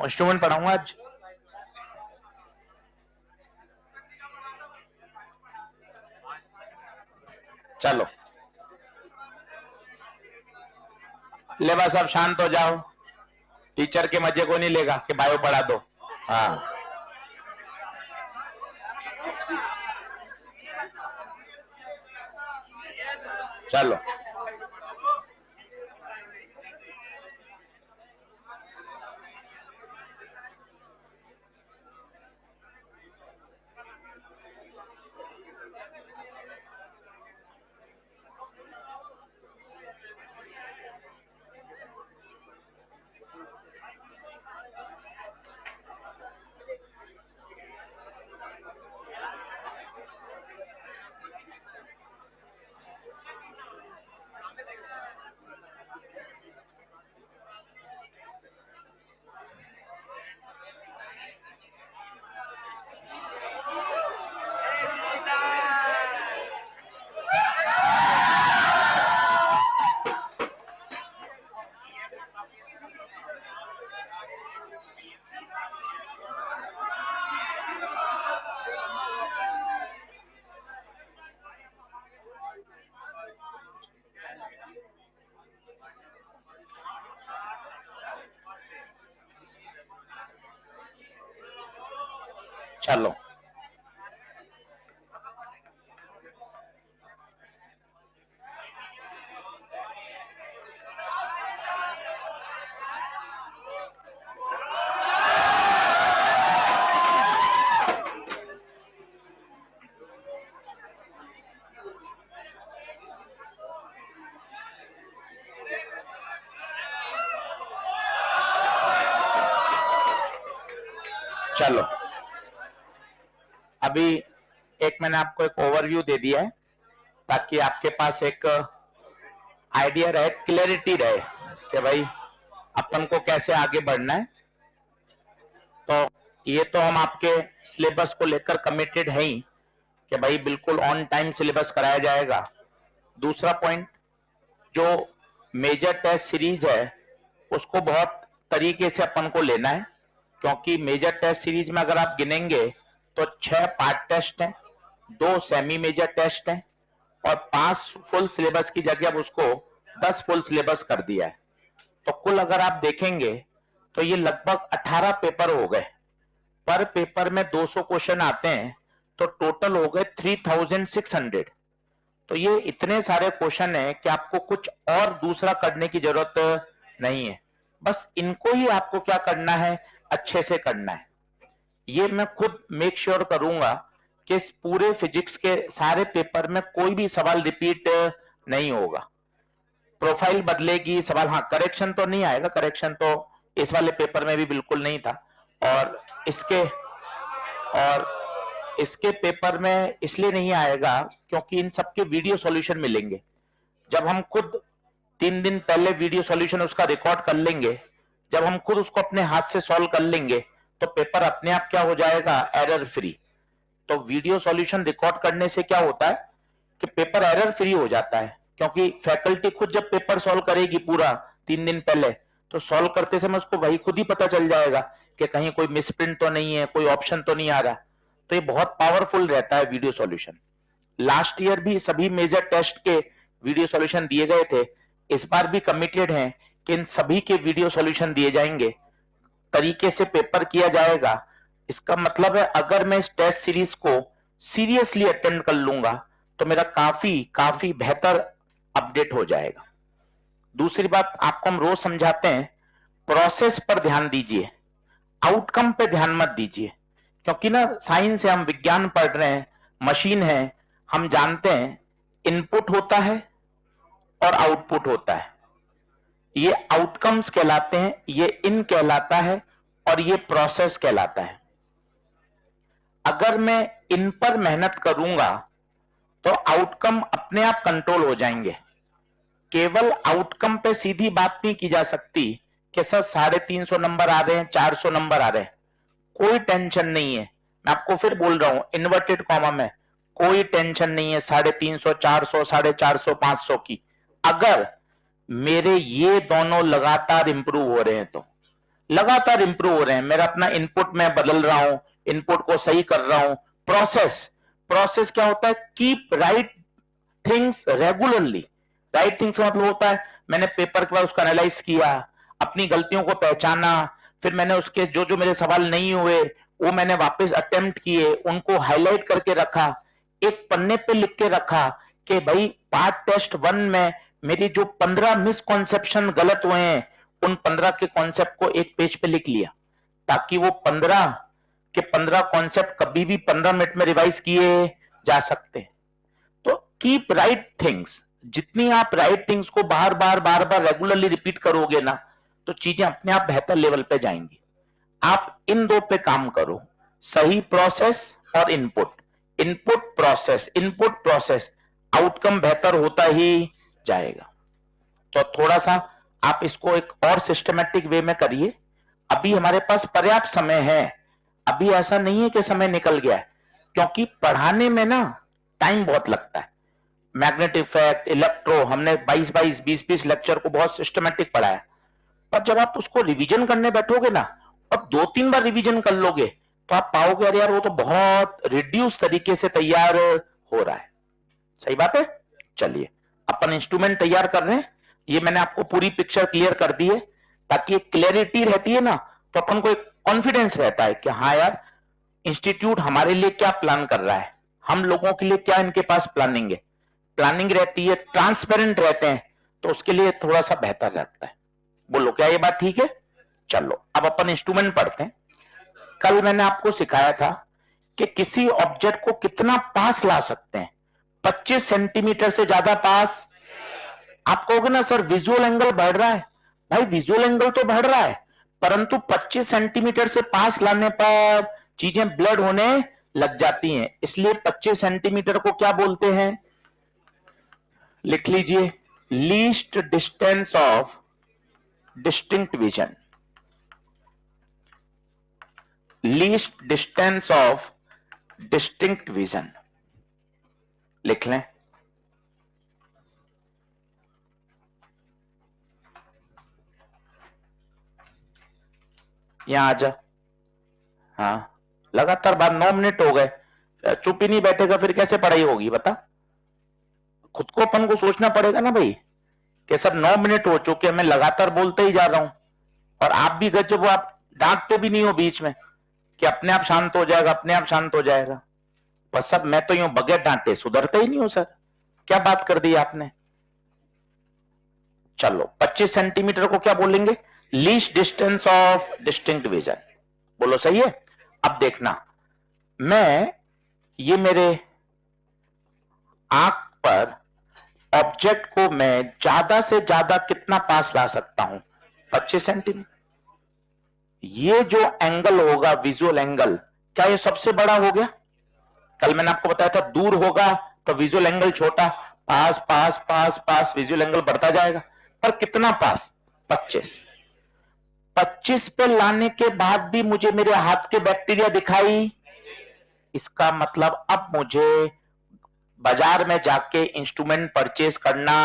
Instrument पढ़ाऊंगा आज। चलो ले बस अब शांत हो जाओ, टीचर के मजे को नहीं लेगा कि बायो पढ़ा दो। हाँ चलो चलो चलो अभी एक मैंने आपको एक ओवरव्यू दे दिया है ताकि आपके पास एक आइडिया रहे, क्लैरिटी रहे कि भाई अपन को कैसे आगे बढ़ना है। तो ये तो हम आपके सिलेबस को लेकर कमिटेड है ही कि भाई बिल्कुल ऑन टाइम सिलेबस कराया जाएगा। दूसरा पॉइंट, जो मेजर टेस्ट सीरीज है उसको बहुत तरीके से अपन को लेना है, क्योंकि मेजर टेस्ट सीरीज में अगर आप गिनेंगे तो 6 पार्ट टेस्ट हैं, 2 सेमी मेजर टेस्ट हैं और 5 फुल सिलेबस की जगह अब उसको 10 फुल सिलेबस कर दिया है। तो कुल अगर आप देखेंगे तो ये लगभग 18 पेपर हो गए। पर पेपर में 200 क्वेश्चन आते हैं तो टोटल हो गए 3600। तो ये इतने सारे क्वेश्चन है कि आपको कुछ और दूसरा करने की जरूरत नहीं है, बस इनको ही आपको क्या करना है, अच्छे से करना है। ये मैं खुद मेक श्योर करूंगा कि इस पूरे फिजिक्स के सारे पेपर में कोई भी सवाल रिपीट नहीं होगा। प्रोफाइल बदलेगी सवाल, हाँ करेक्शन तो नहीं आएगा, करेक्शन तो इस वाले पेपर में भी बिल्कुल नहीं था। और इसके पेपर में इसलिए नहीं आएगा क्योंकि इन सबके वीडियो सॉल्यूशन मिलेंगे। जब हम खुद 3 दिन पहले वीडियो सॉल्यूशन उसका रिकॉर्ड कर लेंगे, जब हम खुद उसको अपने हाथ से सॉल्व कर लेंगे तो पेपर अपने आप क्या हो जाएगा, एरर फ्री। तो वीडियो सॉल्यूशन रिकॉर्ड करने से क्या होता है कि पेपर एरर फ्री हो जाता है, क्योंकि फैकल्टी खुद जब पेपर सॉल्व करेगी पूरा 3 दिन पहले, तो सॉल्व करते समय उसको वही खुद ही पता चल जाएगा कि कहीं कोई मिसप्रिंट तो नहीं है, कोई ऑप्शन तो नहीं आ रहा। तो ये बहुत पावरफुल रहता है वीडियो सॉल्यूशन। लास्ट ईयर भी सभी मेजर टेस्ट के वीडियो सॉल्यूशन दिए गए थे, इस बार भी कमिटेड हैं कि इन सभी के वीडियो सॉल्यूशन दिए जाएंगे, तरीके से पेपर किया जाएगा। इसका मतलब है अगर मैं इस टेस्ट सीरीज को सीरियसली अटेंड कर लूंगा तो मेरा काफी बेहतर अपडेट हो जाएगा। दूसरी बात आपको हम रोज समझाते हैं, प्रोसेस पर ध्यान दीजिए, आउटकम पे ध्यान मत दीजिए। क्योंकि ना साइंस है, हम विज्ञान पढ़ रहे हैं, मशीन है, हम जानते हैं इनपुट होता है और आउटपुट होता है। ये आउटकम्स कहलाते हैं, ये इन कहलाता है और ये प्रोसेस कहलाता है। अगर मैं इन पर मेहनत करूंगा तो आउटकम अपने आप कंट्रोल हो जाएंगे। केवल आउटकम पे सीधी बात नहीं की जा सकती कि सर 350 नंबर आ रहे हैं, 400 नंबर आ रहे हैं, कोई टेंशन नहीं है। मैं आपको फिर बोल रहा हूं इन्वर्टेड कॉमा में, कोई टेंशन नहीं है 350, 400, 450, 500 की, अगर मेरे ये दोनों लगातार इंप्रूव हो रहे हैं तो। लगातार इंप्रूव हो रहे हैं, मेरा अपना इनपुट मैं बदल रहा हूं, इनपुट को सही कर रहा हूं। प्रोसेस, प्रोसेस क्या होता है? Keep right things regularly. Right things का मतलब होता है मैंने पेपर के बाद उसका एनालाइज किया, अपनी गलतियों को पहचाना, फिर मैंने उसके जो जो मेरे सवाल नहीं हुए वो मैंने वापस अटेम्प्ट किए, उनको हाईलाइट करके रखा, एक पन्ने पे लिख के रखा कि भाई पार्ट टेस्ट 1 में मेरी जो 15 मिसकॉन्सेप्शन गलत हुए हैं, उन 15 के कॉन्सेप्ट को एक पेज पे लिख लिया, ताकि वो 15 के 15 कॉन्सेप्ट कभी भी 15 मिनट में रिवाइज किए जा सकते हैं। तो कीप राइट थिंग्स, जितनी आप राइट थिंग्स को बार बार रेगुलरली रिपीट करोगे ना, तो चीजें अपने आप बेहतर लेवल पे जाएंगी। आप इन दो पे काम करो, सही प्रोसेस और इनपुट, इनपुट प्रोसेस, आउटकम बेहतर होता ही जाएगा। तो थोड़ा सा आप इसको एक और सिस्टमैटिक वे में करिए। अभी हमारे पास पर्याप्त समय है, अभी ऐसा नहीं है कि समय निकल गया है, क्योंकि पढ़ाने में ना टाइम बहुत लगता है। मैग्नेटिक इफेक्ट, इलेक्ट्रो, हमने 22 20 लेक्चर को बहुत सिस्टमैटिक पढ़ाया, पर जब आप उसको रिवीजन करने बैठोगे ना, अब 2-3 बार रिवीजन कर लोगे, तो आप पाओगे अरे यार वो तो बहुत रिड्यूस तरीके से तैयार हो रहा है। सही बात है। चलिए अपन इंस्ट्रूमेंट तैयार कर रहे हैं, ये मैंने आपको पूरी पिक्चर क्लियर कर दी है, ताकि एक क्लैरिटी रहती है ना, तो अपन को एक कॉन्फिडेंस रहता है कि हाँ यार इंस्टीट्यूट हमारे लिए क्या प्लान कर रहा है, हम लोगों के लिए क्या इनके पास प्लानिंग है, प्लानिंग रहती है, ट्रांसपेरेंट रहते हैं, तो उसके लिए थोड़ा सा बेहतर रहता है। बोलो क्या ये बात ठीक है? चलो अब अपन इंस्ट्रूमेंट पढ़ते हैं। कल मैंने आपको सिखाया था कि किसी ऑब्जेक्ट को कितना पास ला सकते हैं, 25 सेंटीमीटर से ज्यादा पास। आप कहोगे ना सर विजुअल एंगल बढ़ रहा है, भाई विजुअल एंगल तो बढ़ रहा है, परंतु 25 सेंटीमीटर से पास लाने पर चीजें ब्लड होने लग जाती हैं, इसलिए 25 सेंटीमीटर को क्या बोलते हैं? लिख लीजिए, least distance of distinct vision, least distance of distinct vision लिख लें। यहां आ जा। हाँ लगातार बात, 9 मिनट हो गए, चुप ही नहीं बैठेगा फिर कैसे पढ़ाई होगी बता? खुद को अपन को सोचना पड़ेगा ना भाई कि सब 9 मिनट हो चुके, मैं लगातार बोलते ही जा रहा हूं, और आप भी गजब हो, आप डांटते भी नहीं हो बीच में कि अपने आप शांत हो जाएगा, अपने आप शांत हो जाएगा। बस सब मैं तो यूं बगैर डांटे सुधरते ही नहीं हूं सर, क्या बात कर दी आपने? चलो 25 सेंटीमीटर को क्या बोलेंगे? Least distance of distinct vision. बोलो सही है। अब देखना, मैं ये मेरे आंख पर ऑब्जेक्ट को मैं ज्यादा से ज्यादा कितना पास ला सकता हूं? 25 सेंटीमीटर। ये जो एंगल होगा विजुअल एंगल, क्या ये सबसे बड़ा हो गया? कल मैंने आपको बताया था दूर होगा तो विजुअल एंगल छोटा, पास पास पास पास विजुअल एंगल बढ़ता जाएगा, पर कितना पास? 25। 25 पे लाने के बाद भी मुझे मेरे हाथ के बैक्टीरिया दिखाई, इसका मतलब अब मुझे बाजार में जाके इंस्ट्रूमेंट परचेज करना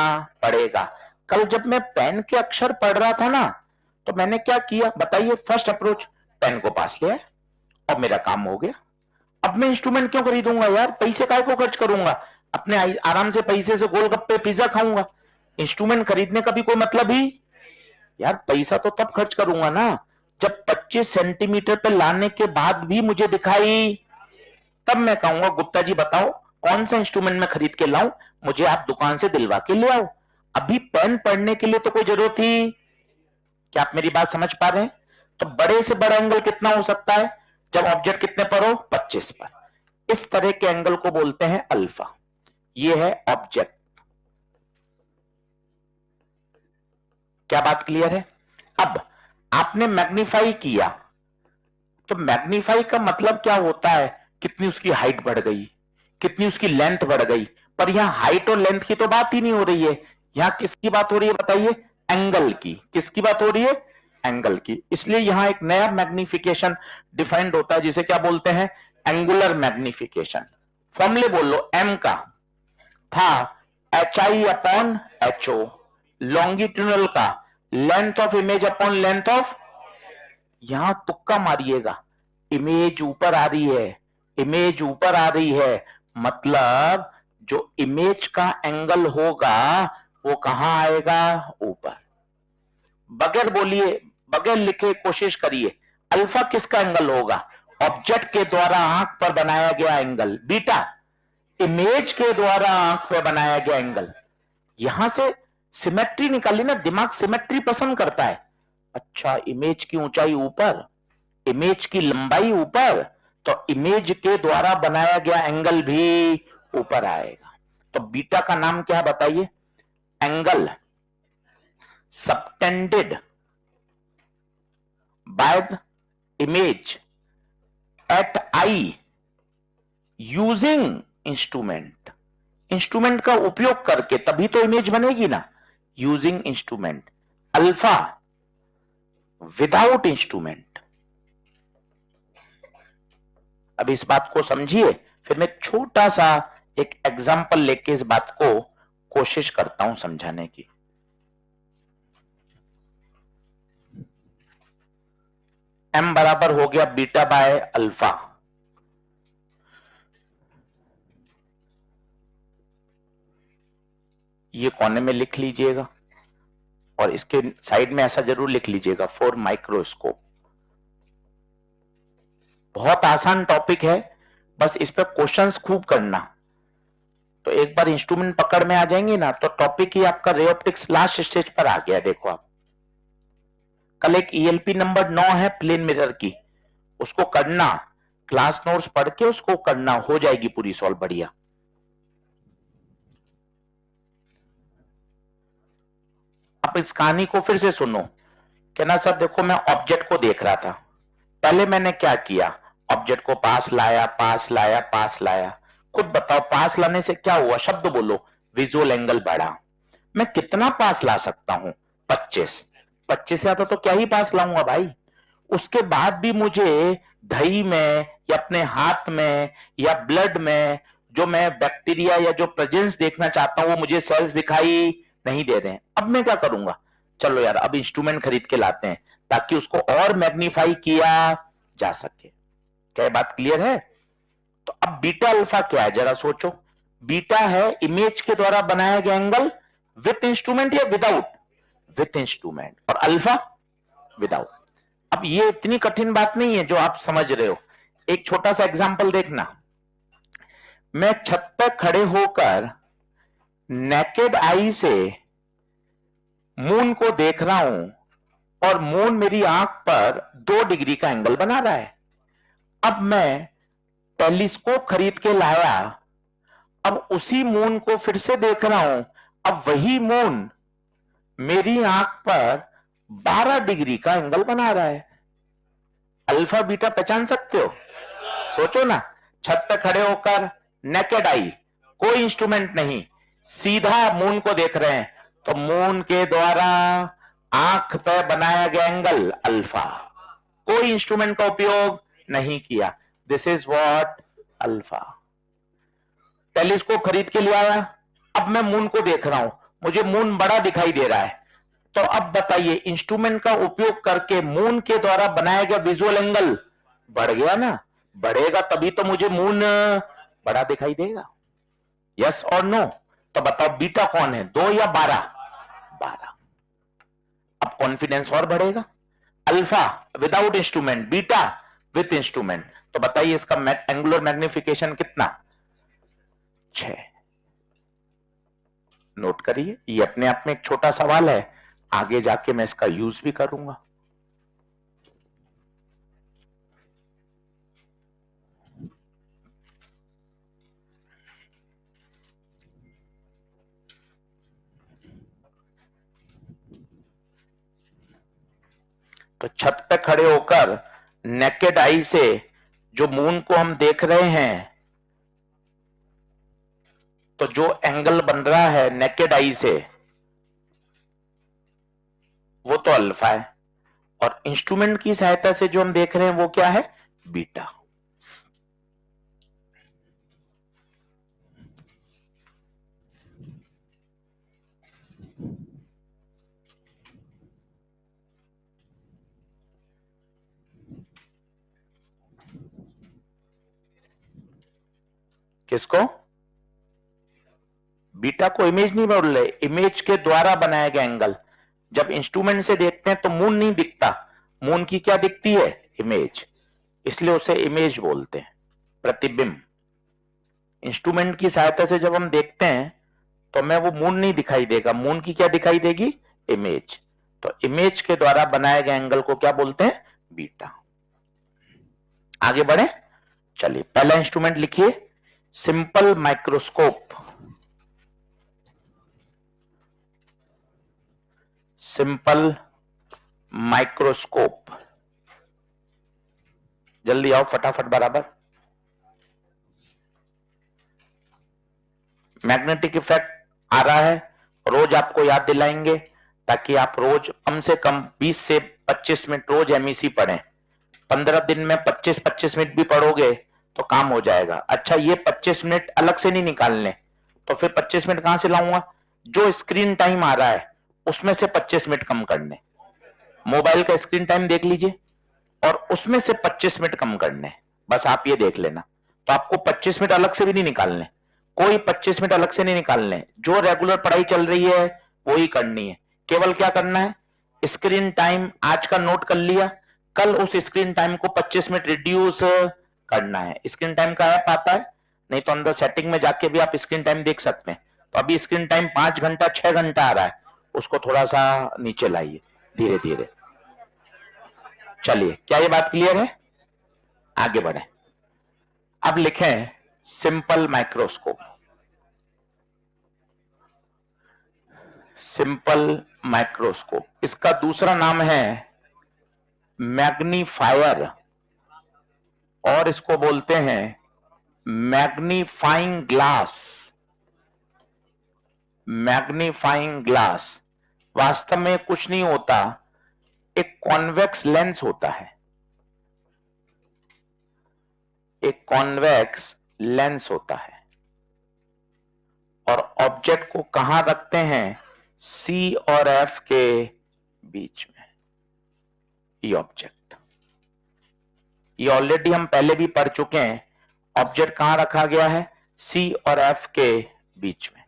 पड़ेगा। कल जब मैं पेन के अक्षर पढ़ रहा था ना, तो मैंने क्या किया बताइए? फर्स्ट अप्रोच, पेन को पास लिया और मेरा काम हो गया। अब मैं इंस्ट्रूमेंट क्यों खरीदूंगा यार, पैसे काय को खर्च करूंगा, अपने आराम से पैसे से गोलगप्पे पिज्जा खाऊंगा, इंस्ट्रूमेंट खरीदने का भी कोई मतलब ही? यार पैसा तो तब खर्च करूंगा ना जब 25 सेंटीमीटर पे लाने के बाद भी मुझे दिखाई, तब मैं कहूंगा गुप्ता जी बताओ कौन सा इंस्ट्रूमेंट मैं खरीद के लाऊं, मुझे आप दुकान से दिलवा के ले आओ। अभी पेन पढ़ने के लिए तो कोई जरूरत थी? क्या आप मेरी बात समझ पा रहे हैं? तो बड़े से बड़ा एंगल कितना हो सकता है जब ऑब्जेक्ट कितने पर हो? 25 पर। इस तरह के एंगल को बोलते हैं अल्फा। ये है ऑब्जेक्ट। क्या बात क्लियर है? अब आपने मैग्नीफाई किया, तो मैग्नीफाई का मतलब क्या होता है? कितनी उसकी हाइट बढ़ गई, कितनी उसकी लेंथ बढ़ गई, पर यहां हाइट और लेंथ की तो बात ही नहीं हो रही है, यहां किसकी बात हो रही है बताइए? एंगल की। किसकी बात हो रही है? एंगल की। इसलिए यहां एक नया मैग्निफिकेशन डिफाइंड होता है जिसे क्या बोलते हैं? Angular magnification. फॉर्मूले बोल लो, एम का था HI अपॉन HO, लॉन्गिट्यूडनल का length of image upon length of, यहां तुक्का मारिएगा, इमेज ऊपर आ रही है, इमेज ऊपर आ रही है, मतलब जो इमेज का एंगल होगा वो कहां आएगा, ऊपर। बगैर बोलिए, बगैर लिखे कोशिश करिए, अल्फा किसका एंगल होगा, ऑब्जेक्ट के द्वारा आंख पर बनाया गया एंगल, बीटा इमेज के द्वारा आंख पर बनाया गया एंगल। यहां से सिमेट्री निकाली ना, दिमाग सिमेट्री पसंद करता है। अच्छा, इमेज की ऊंचाई ऊपर, इमेज की लंबाई ऊपर, तो इमेज के द्वारा बनाया गया एंगल भी ऊपर आएगा। तो बीटा का नाम क्या है बताइए, angle subtended by the image at I using instrument. Instrument का उपयोग करके तभी तो इमेज बनेगी ना, using instrument. Alpha without instrument. अब इस बात को समझिए, फिर मैं छोटा सा एक एग्जाम्पल लेके इस बात को कोशिश करता हूं समझाने की। m बराबर हो गया बीटा बाय अल्फा। ये कोने में लिख लीजिएगा और इसके साइड में ऐसा जरूर लिख लीजिएगा, फॉर माइक्रोस्कोप। बहुत आसान टॉपिक है, बस इस पे क्वेश्चंस खूब करना। तो एक बार इंस्ट्रूमेंट पकड़ में आ जाएंगे ना, तो टॉपिक ही आपका रे ऑप्टिक्स लास्ट स्टेज पर आ गया। देखो आप, कल एक ईएलपी नंबर 9 है प्लेन मिरर की, उसको करना, क्लास नोट्स पढ़ के उसको करना, हो जाएगी पूरी सॉल्व बढ़िया। आप इस कहानी को फिर से सुनो। कहना सर देखो, मैं ऑब्जेक्ट को देख रहा था, पहले मैंने क्या किया, ऑब्जेक्ट को पास लाया, पास लाया, पास लाया। खुद बताओ पास लाने से क्या हुआ, शब्द बोलो, विजुअल एंगल बढ़ा। मैं कितना पास ला सकता हूं, 25। 25 से ज्यादा तो क्या ही पास लाऊंगा भाई। उसके बाद भी मुझे दही में या अपने हाथ में या ब्लड में जो मैं बैक्टीरिया या जो प्रेजेंस देखना चाहता हूं वो मुझे सेल्स दिखाई नहीं दे रहे हैं। अब मैं क्या करूंगा, चलो यार अब इंस्ट्रूमेंट खरीद के लाते हैं ताकि उसको और मैग्नीफाई किया जा सके। क्या ये बात क्लियर है? तो अब बीटा अल्फा क्या है जरा सोचो। बीटा है इमेज के द्वारा बनाया गया एंगल विथ इंस्ट्रूमेंट या विदाउट, विथ इंस्ट्रूमेंट, और अल्फा विदाउट। अब ये इतनी कठिन बात नहीं है जो आप समझ रहे हो। एक छोटा सा एग्जांपल देखना, मैं छत पर खड़े होकर नेकेड आई से मून को देख रहा हूं और मून मेरी आंख पर 2 डिग्री का एंगल बना रहा है। अब मैं टेलीस्कोप खरीद के लाया, अब उसी मून को फिर से देख रहा हूं, अब वही मून मेरी आंख पर 12 डिग्री का एंगल बना रहा है। अल्फा बीटा पहचान सकते हो? सोचो ना, छत पे खड़े होकर नेकेड आई, कोई इंस्ट्रूमेंट नहीं, सीधा मून को देख रहे हैं, तो मून के द्वारा आंख पे बनाया गया एंगल अल्फा, कोई इंस्ट्रूमेंट का उपयोग नहीं किया। This is what alpha. Telescope खरीद के ले आया, अब मैं मून को देख रहा हूं, मुझे मून बड़ा दिखाई दे रहा है, तो अब बताइए इंस्ट्रूमेंट का उपयोग करके मून के द्वारा बनाया गया विजुअल एंगल बढ़ गया ना, बढ़ेगा तभी तो मुझे मून बड़ा दिखाई देगा। यस और नो? तो बताओ बीटा कौन है, 2 या 12? 12। अब कॉन्फिडेंस और बढ़ेगा। Alpha without instrument, beta with instrument, तो बताइए इसका एंगुलर मैग्निफिकेशन कितना, 6। नोट करिए, ये अपने आप में एक छोटा सवाल है, आगे जाके मैं इसका यूज भी करूंगा। तो छत पे खड़े होकर नेकेड आई से जो मून को हम देख रहे हैं, तो जो एंगल बन रहा है नेकेड आई से वो तो अल्फा है, और इंस्ट्रूमेंट की सहायता से जो हम देख रहे हैं वो क्या है, बीटा। किसको? बीटा को इमेज नहीं बोल रहे, इमेज के द्वारा बनाया गया एंगल। जब इंस्ट्रूमेंट से देखते हैं तो मून नहीं दिखता, मून की क्या दिखती है? इमेज, इसलिए उसे इमेज बोलते हैं, प्रतिबिंब। इंस्ट्रूमेंट की सहायता से जब हम देखते हैं तो हमें वो मून नहीं दिखाई देगा, मून की क्या दिखाई देगी? इमेज। तो इमेज के द्वारा बनाए गए एंगल को क्या बोलते हैं? बीटा। आगे बढ़े, चलिए पहला इंस्ट्रूमेंट लिखिए, सिंपल माइक्रोस्कोप। सिंपल माइक्रोस्कोप, जल्दी आओ फटाफट बराबर। मैग्नेटिक इफेक्ट आ रहा है, रोज आपको याद दिलाएंगे ताकि आप रोज कम से कम 20 से 25 मिनट रोज एमईसी पढ़ें। 15 दिन में 25-25 मिनट भी पढ़ोगे तो काम हो जाएगा। अच्छा, ये 25 मिनट अलग से नहीं निकालने, तो फिर 25 मिनट कहां से लाऊंगा? जो स्क्रीन टाइम आ रहा है उसमें से 25 मिनट कम करने। मोबाइल का स्क्रीन टाइम देख लीजिए और उसमें से 25 मिनट कम करने, बस आप ये देख लेना। तो आपको 25 मिनट अलग से भी नहीं निकालने, कोई 25 मिनट अलग से नहीं निकालने, जो रेगुलर पढ़ाई चल रही है वो ही करनी है। केवल क्या करना है, स्क्रीन टाइम आज का नोट कर लिया, कल उस स्क्रीन टाइम को 25 मिनट रिड्यूस करना है। स्क्रीन टाइम का ऐप आता है, नहीं तो अंदर सेटिंग में जाके भी आप स्क्रीन टाइम देख सकते हैं। तो अभी स्क्रीन टाइम 5 घंटा 6 घंटा आ रहा है, उसको थोड़ा सा नीचे लाइए धीरे धीरे। चलिए, क्या ये बात क्लियर है? आगे बढ़े। अब लिखें सिंपल माइक्रोस्कोप। सिंपल माइक्रोस्कोप, इसका दूसरा नाम है मैग्नीफायर, और इसको बोलते हैं मैग्नीफाइंग ग्लास। मैग्नीफाइंग ग्लास वास्तव में कुछ नहीं होता, एक कॉन्वेक्स लेंस होता है, एक कॉन्वेक्स लेंस होता है। और ऑब्जेक्ट को कहां रखते हैं? सी और एफ के बीच में। ये ऑब्जेक्ट, ये ऑलरेडी हम पहले भी पढ़ चुके हैं। ऑब्जेक्ट कहां रखा गया है? सी और एफ के बीच में।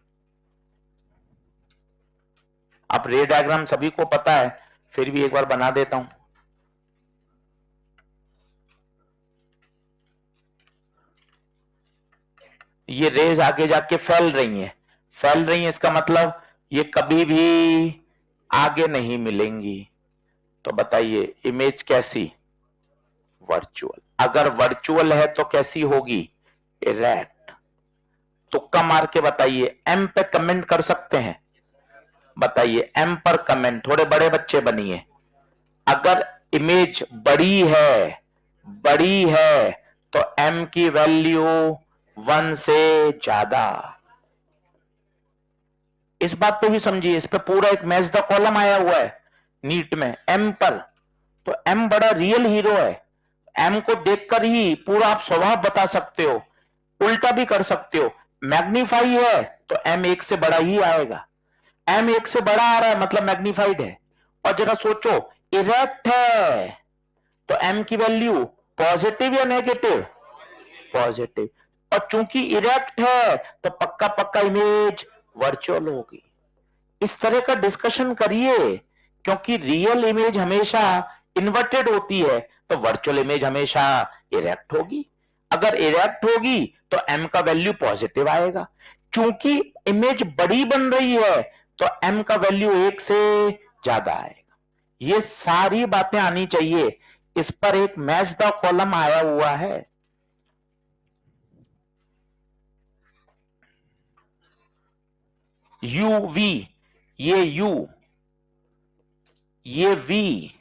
अब रे डायग्राम सभी को पता है, फिर भी एक बार बना देता हूं। ये रेज आगे जाके फैल रही हैं, फैल रही हैं, इसका मतलब ये कभी भी आगे नहीं मिलेंगी। तो बताइए इमेज कैसी? वर्चुअल। अगर वर्चुअल है तो कैसी होगी? इरेक्ट। तुक्का मार के बताइए, एम पे कमेंट कर सकते हैं, बताइए एम पर कमेंट, थोड़े बड़े बच्चे बनिए। अगर इमेज बड़ी है तो एम की वैल्यू 1 से ज्यादा। इस बात पे भी समझिए, इस पे पूरा एक मैच द कॉलम आया हुआ है नीट में एम पर। तो एम बड़ा रियल हीरो है, एम को देखकर ही पूरा आप स्वभाव बता सकते हो, उल्टा भी कर सकते हो। मैग्नीफाई है तो एम 1 से बड़ा ही आएगा, एम 1 से बड़ा आ रहा है मतलब मैग्नीफाइड है। और जरा सोचो, इरेक्ट है तो एम की वैल्यू पॉजिटिव या नेगेटिव? पॉजिटिव। और चूंकि इरेक्ट है तो पक्का पक्का इमेज वर्चुअल होगी। इस तरह का डिस्कशन करिए, क्योंकि रियल इमेज हमेशा इन्वर्टेड होती है तो वर्चुअल इमेज हमेशा इरेक्ट होगी। अगर इरेक्ट होगी तो एम का वैल्यू पॉजिटिव आएगा। चूंकि इमेज बड़ी बन रही है तो एम का वैल्यू 1 से ज्यादा आएगा। ये सारी बातें आनी चाहिए, इस पर एक मैच द कॉलम आया हुआ है। यूवी, ये यू, ये वी,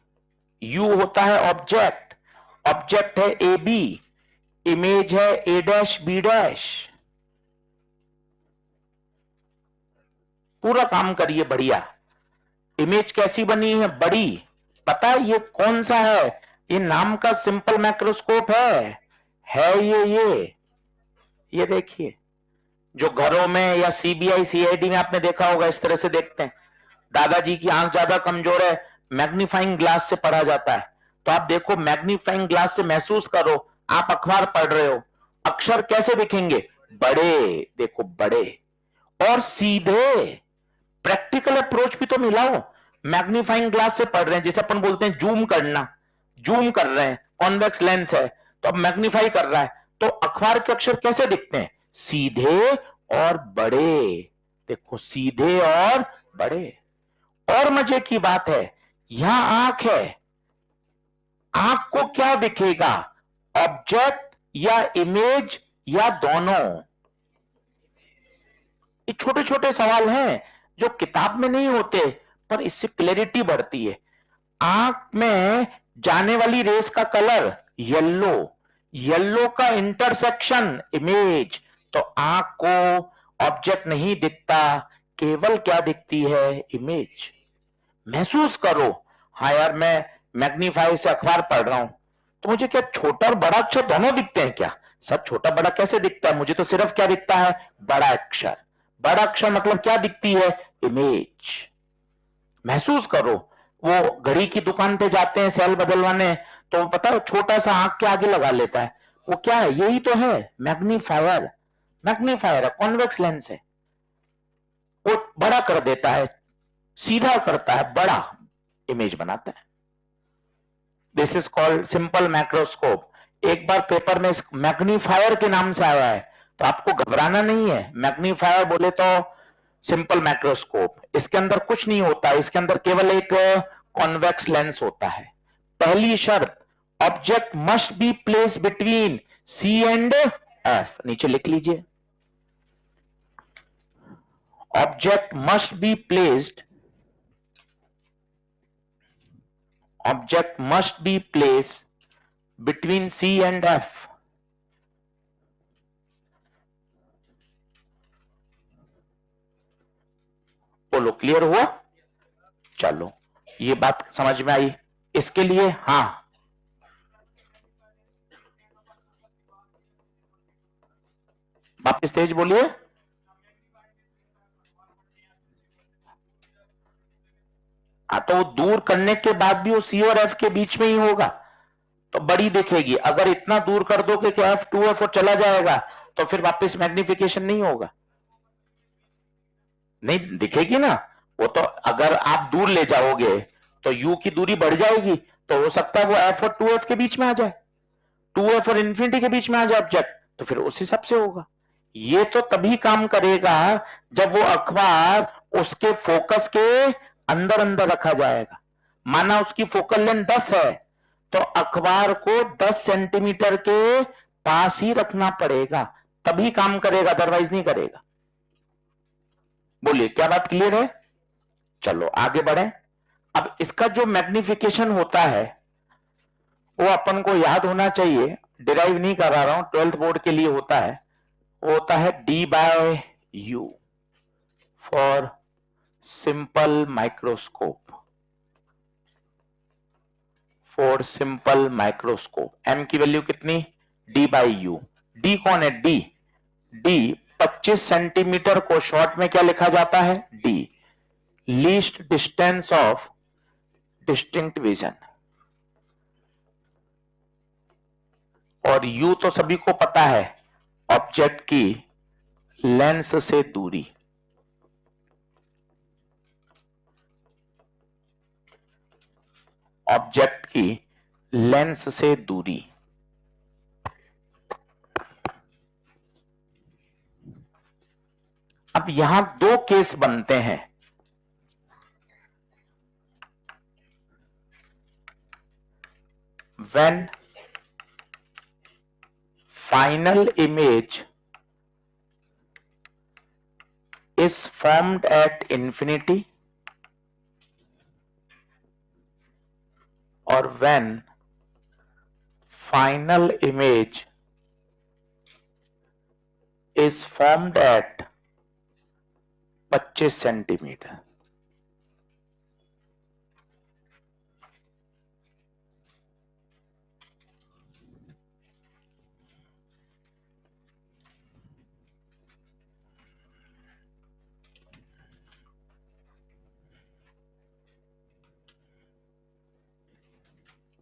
यू होता है ऑब्जेक्ट, ऑब्जेक्ट है ए बी, इमेज है ए डैश बी डैश। पूरा काम करिए बढ़िया। इमेज कैसी बनी है? बड़ी। पता है ये कौन सा है? ये नाम का सिंपल माइक्रोस्कोप है ये देखिए, जो घरों में या सीबीआई सीआईडी में आपने देखा होगा, इस तरह से देखते हैं। दादाजी की आंख ज्यादा कमजोर है, मैग्नीफाइंग ग्लास से पढ़ा जाता है। तो आप देखो, मैग्नीफाइंग ग्लास से महसूस करो आप अखबार पढ़ रहे हो, अक्षर कैसे दिखेंगे? बड़े, देखो बड़े, और सीधे प्रैक्टिकल अप्रोच भी तो मिलाओ। मैग्नीफाइंग ग्लास से पढ़ रहे हैं, जैसे अपन बोलते हैं जूम करना, जूम कर रहे हैं, कॉन्वेक्स लेंस है तो अब मैग्नीफाई कर रहा है, तो अखबार के अक्षर कैसे दिखते हैं? सीधे और बड़े। देखो सीधे और बड़े। और मजे की बात है, यहां आंख है, आंख को क्या दिखेगा? ऑब्जेक्ट या इमेज या दोनों? ये छोटे छोटे सवाल हैं जो किताब में नहीं होते, पर इससे क्लैरिटी बढ़ती है। आंख में जाने वाली रेस का कलर येलो, येलो का इंटरसेक्शन इमेज, तो आंख को ऑब्जेक्ट नहीं दिखता, केवल क्या दिखती है? इमेज। महसूस करो, हाँ यार मैं मैग्नीफाई से अखबार पढ़ रहा हूं, तो मुझे क्या छोटा और बड़ा अक्षर दोनों दिखते हैं क्या? सर छोटा बड़ा कैसे दिखता है? मुझे तो सिर्फ क्या दिखता है? बड़ा अक्षर। बड़ा अक्षर मतलब क्या दिखती है? इमेज। महसूस करो, वो घड़ी की दुकान पे जाते हैं सेल बदलवाने, तो पता है छोटा सा आंख के आगे लगा लेता है, वो क्या है? यही तो है मैग्नीफायर। मैग्नीफायर है, कॉन्वेक्स लेंस है, वो बड़ा कर देता है, सीधा करता है, बड़ा इमेज बनाता है। This is called simple macroscope. एक बार पेपर में मैग्नीफायर के नाम से आया है, तो आपको घबराना नहीं है। मैग्नीफायर बोले तो सिंपल मैक्रोस्कोप, इसके अंदर कुछ नहीं होता, इसके अंदर केवल एक कॉन्वेक्स लेंस होता है। पहली शर्त, object must be place between C and F. नीचे लिख लीजिए, object must be placed, object must be placed between C and F. बोलो क्लियर हुआ? चलो ये बात समझ में आई। इसके लिए हाँ, वापिस तेज बोलिए। तो दूर करने के बाद भी वो सी और एफ के बीच में ही होगा, तो बड़ी दिखेगी। अगर इतना दूर कर दोगे कि एफ टू एफ और चला जाएगा, तो फिर वापस मैग्निफिकेशन नहीं होगा, नहीं दिखेगी ना वो। तो अगर आप दूर ले जाओगे तो यू की दूरी बढ़ जाएगी, तो हो सकता है वो एफ और टू एफ के बीच में आ जाए, टू एफ और इंफिनिटी के बीच में आ जाए ऑब्जेक्ट, तो फिर उस हिसाब से होगा। ये तो तभी काम करेगा जब वो अखबार उसके फोकस के अंदर अंदर रखा जाएगा। माना उसकी फोकल लेंथ 10 है, तो अखबार को 10 सेंटीमीटर के पास ही रखना पड़ेगा, तभी काम करेगा, अदरवाइज नहीं करेगा। बोलिए क्या बात क्लियर है? चलो आगे बढ़े। अब इसका जो मैग्निफिकेशन होता है वो अपन को याद होना चाहिए, डिराइव नहीं करा रहा हूं, 12th बोर्ड के लिए होता है, वो होता है D by U for simple microscope. For simple microscope M की वैल्यू कितनी? D by U. डी कौन है? डी, डी 25 सेंटीमीटर को शॉर्ट में क्या लिखा जाता है? D, least distance of distinct vision. और यू तो सभी को पता है, ऑब्जेक्ट की लेंस से दूरी। ऑब्जेक्ट की लेंस से दूरी। अब यहां दो केस बनते हैं। When final image is formed at infinity, or when final image is formed at 25 centimetre.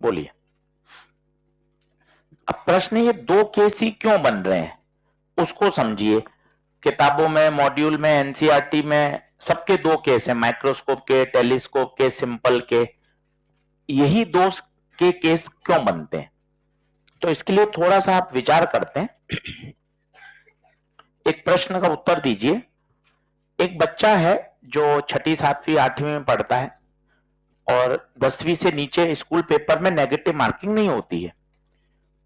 बोलिए, अब प्रश्न ये दो केस ही क्यों बन रहे हैं? उसको समझिए। किताबों में, मॉड्यूल में, एनसीईआरटी में सबके दो केस हैं, माइक्रोस्कोप के, टेलीस्कोप के, सिंपल के। यही दो के केस क्यों बनते हैं? तो इसके लिए थोड़ा सा आप विचार करते हैं। एक प्रश्न का उत्तर दीजिए। एक बच्चा है जो छठी, सातवीं, आठवीं में पढ़ता है और 10वीं से नीचे स्कूल पेपर में नेगेटिव मार्किंग नहीं होती है।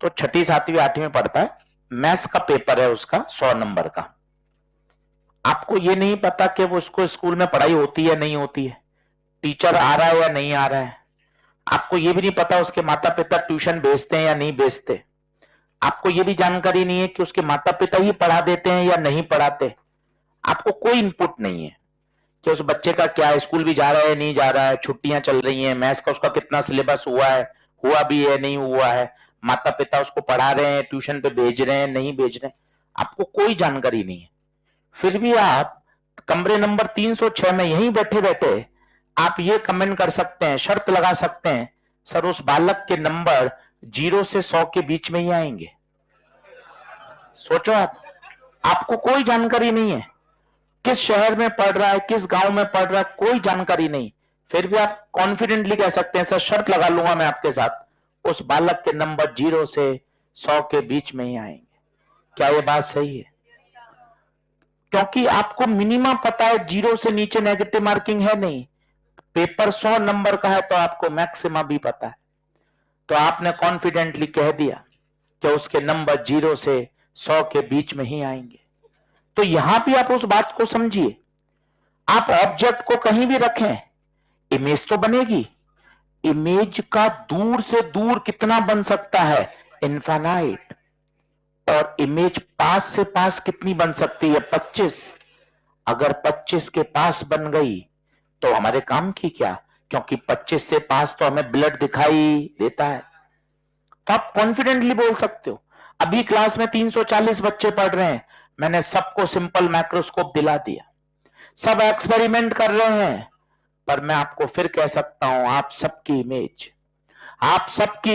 तो छठी, सातवीं, आठवीं में पढ़ता है, मैथ्स का पेपर है उसका 100 नंबर का। आपको ये नहीं पता कि वो उसको स्कूल में पढ़ाई होती है नहीं होती है, टीचर आ रहा है या नहीं आ रहा है। आपको ये भी नहीं पता उसके माता पिता ट्यूशन भेजते हैं या नहीं भेजते। आपको ये भी जानकारी नहीं है कि उसके माता पिता ही पढ़ा देते हैं या नहीं पढ़ाते। आपको कोई इनपुट नहीं है कि उस बच्चे का क्या, स्कूल भी जा रहा है नहीं जा रहा है, छुट्टियां चल रही हैं, मैथ्स का उसका कितना सिलेबस हुआ है, हुआ भी है नहीं हुआ है, माता पिता उसको पढ़ा रहे हैं, ट्यूशन पे भेज रहे हैं नहीं भेज रहे हैं। आपको कोई जानकारी नहीं है। फिर भी आप कमरे नंबर 306 में यहीं बैठे बैठे आप ये कमेंट कर सकते हैं, शर्त लगा सकते हैं, सर उस बालक के नंबर 0 से 100 के बीच में ही आएंगे। सोचो आप, आपको कोई जानकारी नहीं है किस शहर में पढ़ रहा है, किस गांव में पढ़ रहा है, कोई जानकारी नहीं। फिर भी आप कॉन्फिडेंटली कह सकते हैं, सर शर्त लगा लूंगा मैं आपके साथ, उस बालक के नंबर 0 से 100 के बीच में ही आएंगे। क्या ये बात सही है? क्योंकि आपको मिनिमम पता है 0 से नीचे नेगेटिव मार्किंग है नहीं। पेपर 100 नंबर का है तो आपको मैक्सिमम भी पता है। तो आपने कॉन्फिडेंटली कह दिया कि उसके नंबर 0 से 100 के बीच में ही आएंगे। तो यहां भी आप उस बात को समझिए। आप ऑब्जेक्ट को कहीं भी रखें, इमेज तो बनेगी। इमेज का दूर से दूर कितना बन सकता है? इनफाइनाइट। और इमेज पास से पास कितनी बन सकती है? 25। अगर 25 के पास बन गई तो हमारे काम की क्या, क्योंकि 25 से पास तो हमें ब्लड दिखाई देता है। तो आप कॉन्फिडेंटली बोल सकते हो। अभी क्लास में 340 बच्चे पढ़ रहे हैं, मैंने सबको सिंपल माइक्रोस्कोप दिला दिया, सब एक्सपेरिमेंट कर रहे हैं, पर मैं आपको फिर कह सकता हूं, आप सबकी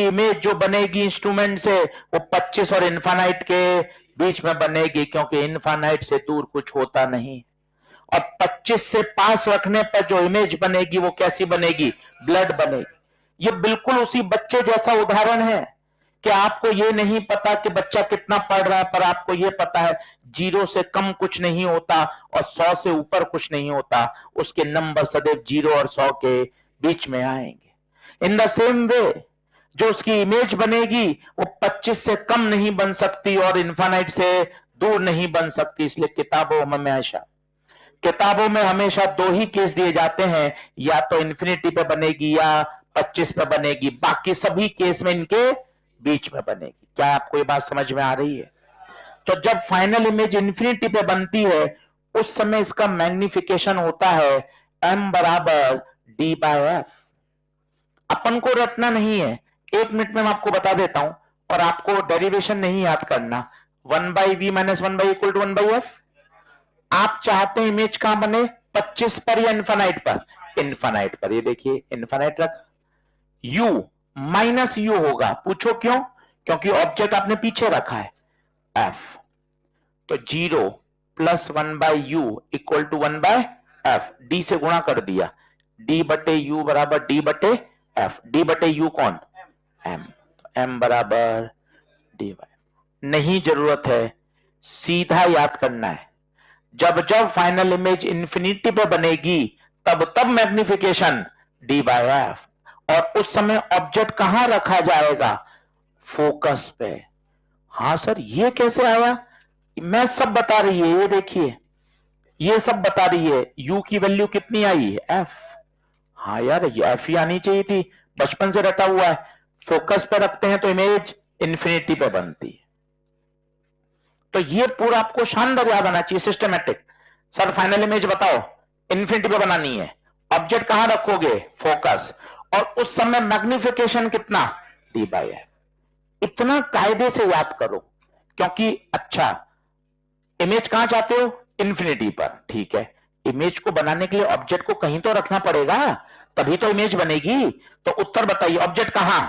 इमेज जो बनेगी इंस्ट्रूमेंट से, वो 25 और इनफाइनाइट के बीच में बनेगी, क्योंकि इनफाइनाइट से दूर कुछ होता नहीं। और 25 से पास रखने पर जो इमेज बनेगी वो कैसी बनेगी? ब्लड बनेगी। ये बिल्कुल उसी बच्चे जैसा उदाहरण है कि आपको ये नहीं पता कि बच्चा कितना पढ़ रहा है, पर आपको ये पता है 0 से कम कुछ नहीं होता और 100 से ऊपर कुछ नहीं होता। उसके नंबर सदैव 0 और 100 के बीच में आएंगे। इन द सेम वे जो उसकी इमेज बनेगी वो 25 से कम नहीं बन सकती और इनफाइनाइट से दूर नहीं बन सकती। इसलिए किताबों में हमेशा दो ही केस दिए जाते हैं, या तो इन्फिनिटी पे बनेगी या 25 पे बनेगी, बाकी सभी केस में इनके बीच में बनेगी। क्या आपको ये बात समझ में आ रही है? तो जब फाइनल इमेज इन्फिनिटी पे बनती है उस समय इसका मैग्निफिकेशन होता है m बराबर d/f। अपन को रटना नहीं है, 1 मिनट में मैं आपको बता देता हूं, और आपको डेरिवेशन नहीं याद करना। 1/v minus 1/e equal to 1/f। आप चाहते हैं इमेज कहां बने? 25 पर या इनफाइनाइट पर? इनफाइनाइट पर। ये देखिए इनफाइनाइट रखा, u माइनस u होगा। पूछो क्यों? क्योंकि ऑब्जेक्ट आपने पीछे रखा है f। तो 0 plus 1/u equal to 1/f, d से गुणा कर दिया, d/u बराबर d/f। d/u कौन? m। m बराबर d। नहीं जरूरत है, सीधा याद करना है। जब जब फाइनल इमेज इंफिनिटी पे बनेगी तब तब मैग्निफिकेशन d/f, और उस समय ऑब्जेक्ट कहां रखा जाएगा? फोकस पे। हां सर ये कैसे आया? मैं सब बता रही है, ये देखिए ये सब बता रही है। u की वैल्यू कितनी आई? f। हाँ यार ये f ही आनी चाहिए थी, बचपन से रटा हुआ है। फोकस पे रखते हैं तो इमेज इंफिनिटी पे बनती है। तो ये पूरा आपको शानदार याद आना चाहिए, सिस्टमैटिक। सर फाइनल इमेज बताओ, इंफिनिटी पे बनानी है, ऑब्जेक्ट कहां रखोगे? फोकस, और उस समय मैग्निफिकेशन कितना? d/f। इतना कायदे से याद करो, क्योंकि अच्छा इमेज कहां चाहते हो? इंफिनिटी पर, ठीक है। इमेज को बनाने के लिए ऑब्जेक्ट को कहीं तो रखना पड़ेगा, तभी तो इमेज बनेगी। तो उत्तर बताइए, ऑब्जेक्ट कहां?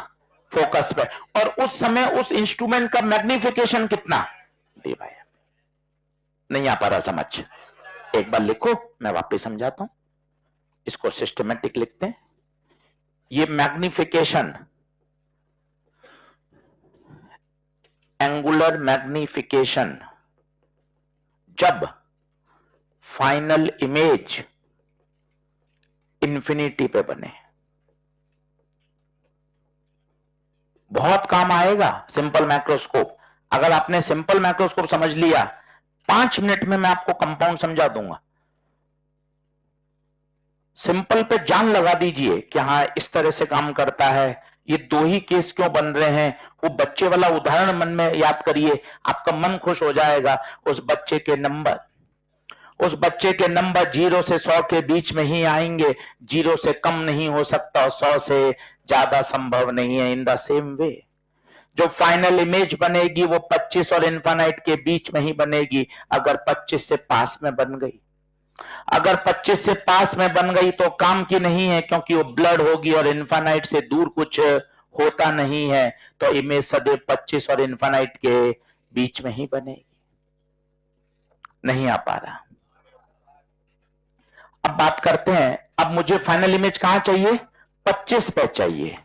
फोकस पे, और उस समय उस इंस्ट्रूमेंट का मैग्निफिकेशन कितना? d/f। नहीं आ पा रहा समझ? एक बार लिखो, मैं वापस समझाता हूं। इसको सिस्टमेटिक लिखते हैं। ये मैग्निफिकेशन, एंगुलर मैग्निफिकेशन, जब फाइनल इमेज इंफिनिटी पे बने, बहुत काम आएगा सिंपल मैक्रोस्कोप। अगर आपने सिंपल मैक्रोस्कोप समझ लिया, 5 मिनट में मैं आपको कंपाउंड समझा दूंगा। सिंपल पे जान लगा दीजिए कि हाँ इस तरह से काम करता है, ये 2 ही केस क्यों बन रहे हैं। वो बच्चे वाला उदाहरण मन में याद करिए, आपका मन खुश हो जाएगा। उस बच्चे के नंबर 0 से 100 के बीच में ही आएंगे। 0 से कम नहीं हो सकता, 100 से ज्यादा संभव नहीं है। इन द सेम वे जो फाइनल इमेज बनेगी वो 25 और इन्फानाइट के बीच में ही बनेगी। अगर 25 से पास में बन गई, अगर 25 से पास में बन गई तो काम की नहीं है, क्योंकि वो ब्लड होगी और इन्फानाइट से दूर कुछ होता नहीं है। तो इमेज सदैव 25 और इन्फानाइट के बीच में ही बनेगी। नहीं आ पा रहा। अब बात करते हैं, अब मुझे फाइनल इमेज कहां चाहिए? 25 पे चाहिए।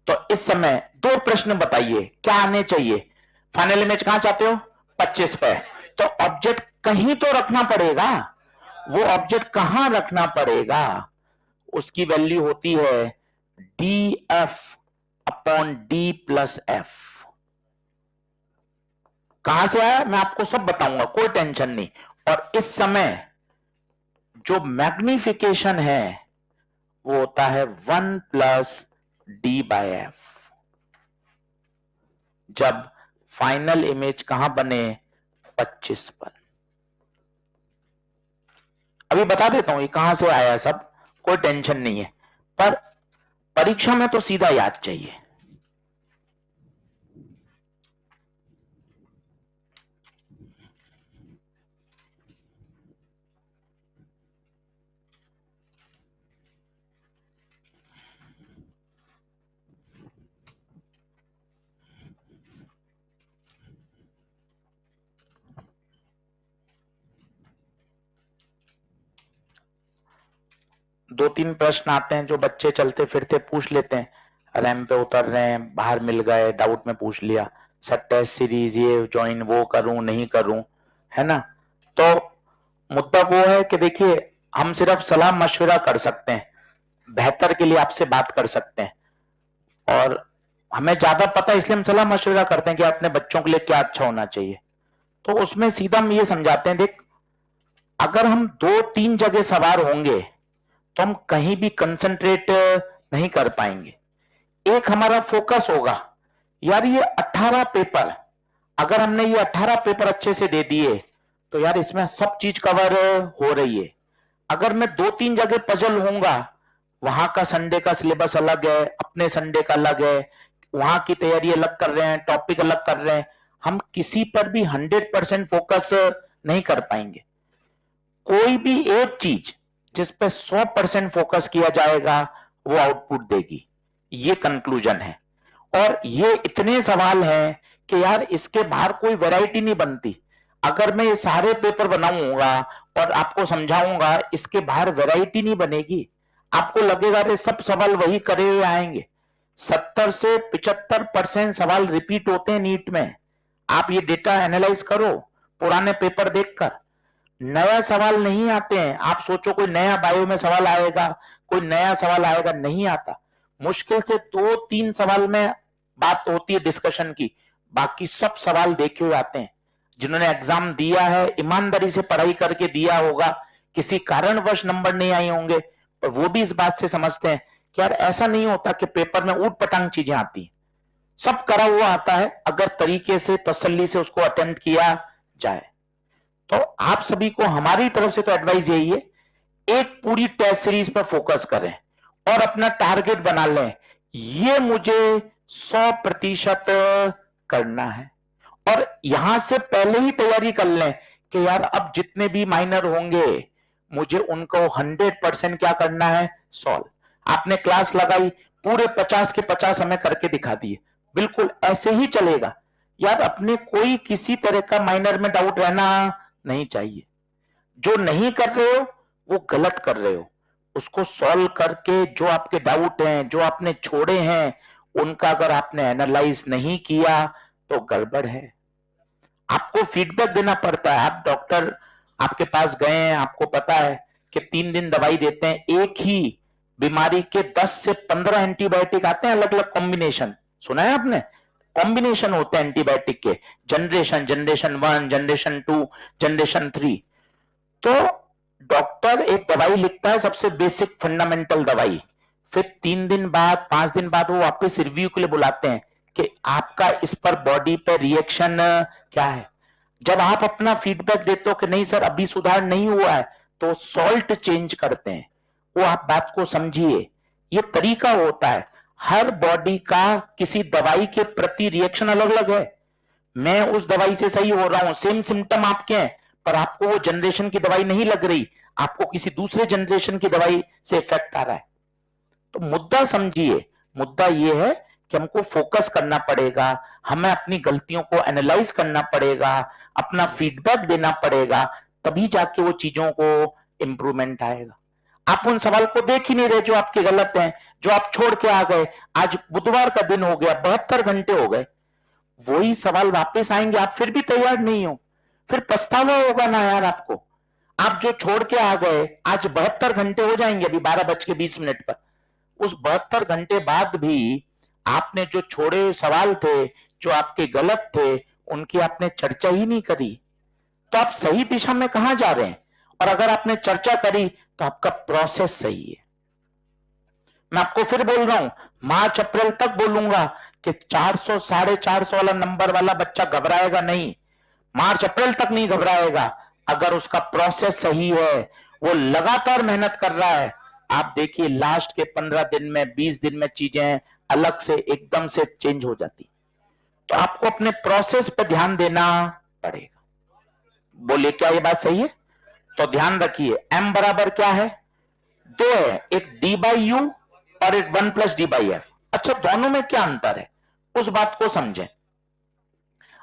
तो इस समय 2 प्रश्न बताइए क्या आने चाहिए। फाइनल इमेज कहां चाहते हो? 25 पे। तो ऑब्जेक्ट कहीं तो रखना पड़ेगा। वो ऑब्जेक्ट कहां रखना पड़ेगा? उसकी वैल्यू होती है df upon d plus f। कहां से आया मैं आपको सब बताऊंगा, कोई टेंशन नहीं। और इस समय जो मैग्निफिकेशन है वो होता है 1 प्लस डी बाय एफ। जब फाइनल इमेज कहां बने? 25 पर। अभी बता देता हूं ये कहां से आया सब, कोई टेंशन नहीं है, पर परीक्षा में तो सीधा याद चाहिए। दो तीन प्रश्न आते हैं जो बच्चे चलते फिरते पूछ लेते हैं। रैंप पे उतर रहे हैं, बाहर मिल गए, डाउट में पूछ लिया, सर टेस्ट सीरीज ये ज्वाइन वो करूं नहीं करूं, है ना। तो मुद्दा वो है कि देखिए हम सिर्फ सलाह मशवरा कर सकते हैं, बेहतर के लिए आपसे बात कर सकते हैं, और हमें ज्यादा पता है इसलिए हम सलाह मशवरा करते हैं कि अपने बच्चों के लिए क्या अच्छा होना चाहिए। तो उसमें सीधा हम ये समझाते हैं, देख अगर हम 2-3 जगह सवार होंगे तो हम कहीं भी कंसंट्रेट नहीं कर पाएंगे। एक हमारा फोकस होगा, यार ये 18 पेपर, अगर हमने ये 18 पेपर अच्छे से दे दिए तो यार इसमें सब चीज कवर हो रही है। अगर मैं 2-3 जगह पजल होऊंगा, वहां का संडे का सिलेबस अलग है, अपने संडे का अलग है, वहां की तैयारी अलग कर रहे हैं, टॉपिक अलग कर रहे हैं, हम किसी पर भी 100% फोकस नहीं कर पाएंगे। कोई भी एक चीज जिस पे 100% फोकस किया जाएगा वो आउटपुट देगी, ये कंक्लूजन है। और ये इतने सवाल हैं कि यार इसके बाहर कोई वैरायटी नहीं बनती। अगर मैं ये सारे पेपर बनाऊंगा और आपको समझाऊंगा, इसके बाहर वैरायटी नहीं बनेगी। आपको लगेगा रे सब सवाल वही करे हुए आएंगे। 70 से 75% सवाल रिपीट होते हैं नीट में। आप ये डेटा एनालाइज करो पुराने पेपर देखकर, नया सवाल नहीं आते हैं। आप सोचो कोई नया बायो में सवाल आएगा, कोई नया सवाल आएगा, नहीं आता। मुश्किल से 2-3 सवाल में बात होती है डिस्कशन की, बाकी सब सवाल देखे हुए आते हैं। जिन्होंने एग्जाम दिया है, ईमानदारी से पढ़ाई करके दिया होगा, किसी कारणवश नंबर नहीं आए होंगे, और वो भी इस बात से समझते हैं कि यार ऐसा नहीं होता कि पेपर में ऊट पटांग चीजें आती हैं, सब करा हुआ आता है, अगर तरीके से तसल्ली से उसको अटेम्प्ट किया जाए। तो आप सभी को हमारी तरफ से तो एडवाइस यही है, एक पूरी टेस्ट सीरीज पर फोकस करें और अपना टारगेट बना लें, ये मुझे 100% करना है। और यहां से पहले ही तैयारी कर लें कि यार अब जितने भी माइनर होंगे मुझे उनको 100% क्या करना है, सॉल्व। आपने क्लास लगाई, पूरे 50 के 50 हमें करके दिखा दिए, बिल्कुल ऐसे ही चलेगा। यार अपने कोई किसी तरह का माइनर में डाउट रहना नहीं चाहिए। जो नहीं कर रहे हो वो गलत कर रहे हो। उसको सॉल्व करके जो आपके डाउट हैं, जो आपने छोड़े हैं, उनका अगर आपने एनालाइज नहीं किया तो गड़बड़ है। आपको फीडबैक देना पड़ता है। आप डॉक्टर आपके पास गए हैं, आपको पता है कि 3 दिन दवाई देते हैं, एक ही बीमारी के 10 से 15 एंटीबायोटिक आते हैं, अलग अलग कॉम्बिनेशन। सुना है आपने? कॉम्बिनेशन होते हैं एंटीबायोटिक के, जनरेशन 1, जनरेशन 2, जनरेशन 3। तो डॉक्टर एक दवाई लिखता है, सबसे बेसिक फंडामेंटल दवाई, फिर 3 दिन बाद 5 दिन बाद वो वापस रिव्यू के लिए बुलाते हैं कि आपका इस पर बॉडी पर रिएक्शन क्या है। जब आप अपना फीडबैक देते हो कि नहीं सर अभी सुधार नहीं हुआ है, तो सॉल्ट चेंज करते हैं। वो आप बात को समझिए, ये तरीका होता है। हर बॉडी का किसी दवाई के प्रति रिएक्शन अलग अलग है। मैं उस दवाई से सही हो रहा हूं, सेम सिम्टम आपके हैं, पर आपको वो जनरेशन की दवाई नहीं लग रही, आपको किसी दूसरे जनरेशन की दवाई से इफेक्ट आ रहा है। तो मुद्दा समझिए, मुद्दा ये है कि हमको फोकस करना पड़ेगा, हमें अपनी गलतियों को एनालाइज करना पड़ेगा, अपना फीडबैक देना पड़ेगा, तभी जाके वो चीजों को इंप्रूवमेंट आएगा। आप उन सवाल को देख ही नहीं रहे जो आपके गलत हैं, जो आप छोड़ के आ गए। आज बुधवार का दिन हो गया, 72 घंटे हो गए, वही सवाल वापस आएंगे, आप फिर भी तैयार नहीं हो, फिर पछतावा होगा ना यार आपको। आप जो छोड़ के आ गए, आज 72 घंटे हो जाएंगे, अभी 12:20 पर। उस 72 घंटे बाद भी आपने जो छोड़े सवाल थे, जो आपके गलत थे, उनकी आपने चर्चा ही नहीं करी। तो आप सही दिशा में कहां जा रहे हैं? और अगर आपने चर्चा करी तो आपका प्रोसेस सही है। मैं आपको फिर बोल रहा हूं, मार्च अप्रैल तक बोलूंगा कि 400 450 वाला नंबर वाला बच्चा घबराएगा नहीं, मार्च अप्रैल तक नहीं घबराएगा। अगर उसका प्रोसेस सही है, वो लगातार मेहनत कर रहा है, आप देखिए लास्ट के 15 दिन में, 20 दिन में चीजें अलग से एकदम से चेंज हो जाती। तो आपको अपने प्रोसेस पर ध्यान देना पड़ेगा। बोलिए क्या ये बात सही है? तो ध्यान रखिए, m बराबर क्या है? 2 है, एक d बाई यू और एक 1 प्लस डी बाई एफ। अच्छा, दोनों में क्या अंतर है उस बात को समझें।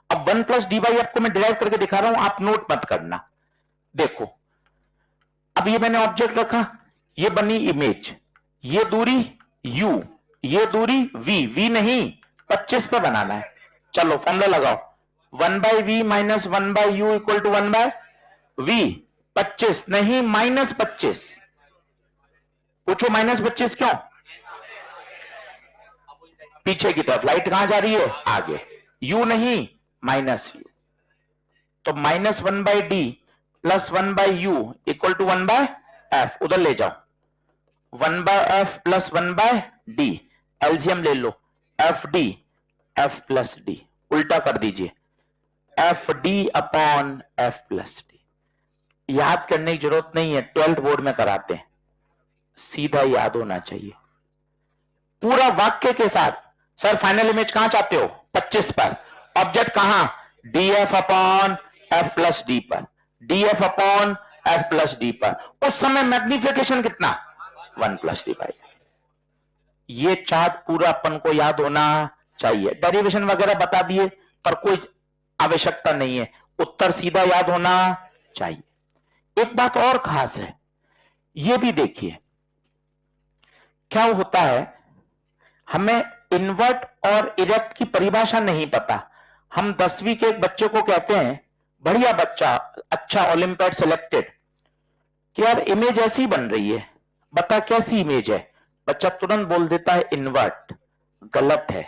अब 1 प्लस डी बाई एफ को मैं डिराइव करके दिखा रहा हूं, आप नोट मत करना। देखो, अब ये मैंने ऑब्जेक्ट रखा, ये बनी इमेज, ये दूरी u, ये दूरी v, v नहीं 25 पे बनाना है। चलो फॉर्मूला लगाओ, 1 by V minus 1 by you equal to 1 by V. 25 नहीं, -25। पूछो -25 क्यों? पीछे की तरफ लाइट कहां जा रही है? आगे। u नहीं, माइनस यू। तो -1 by d plus 1 by you equal to 1 by f, उधर ले जाओ। 1 by f plus 1 by d, LCM ले लो, f d, f plus d, उल्टा कर दीजिए, f d upon F plus d. याद करने की जरूरत नहीं है, 12th बोर्ड में कराते हैं, सीधा याद होना चाहिए पूरा वाक्य के साथ। सर फाइनल इमेज कहां चाहते हो? 25 पर। ऑब्जेक्ट कहां? D f upon F plus d पर, d f upon F plus d पर। उस समय मैग्निफिकेशन कितना? 1 प्लस डी बाई। ये चार्ट पूरा अपन को याद होना चाहिए। डेरिवेशन वगैरह बता दिए, पर कोई आवश्यकता नहीं है, उत्तर सीधा याद होना चाहिए। एक बात और खास है, ये भी देखिए क्या होता है, हमें इन्वर्ट और इरेक्ट की परिभाषा नहीं पता। हम 10वीं के एक बच्चे को कहते हैं, बढ़िया बच्चा, अच्छा ओलंपियाड सिलेक्टेड, कि यार इमेज ऐसी बन रही है, बता कैसी इमेज है? बच्चा तुरंत बोल देता है इन्वर्ट। गलत है।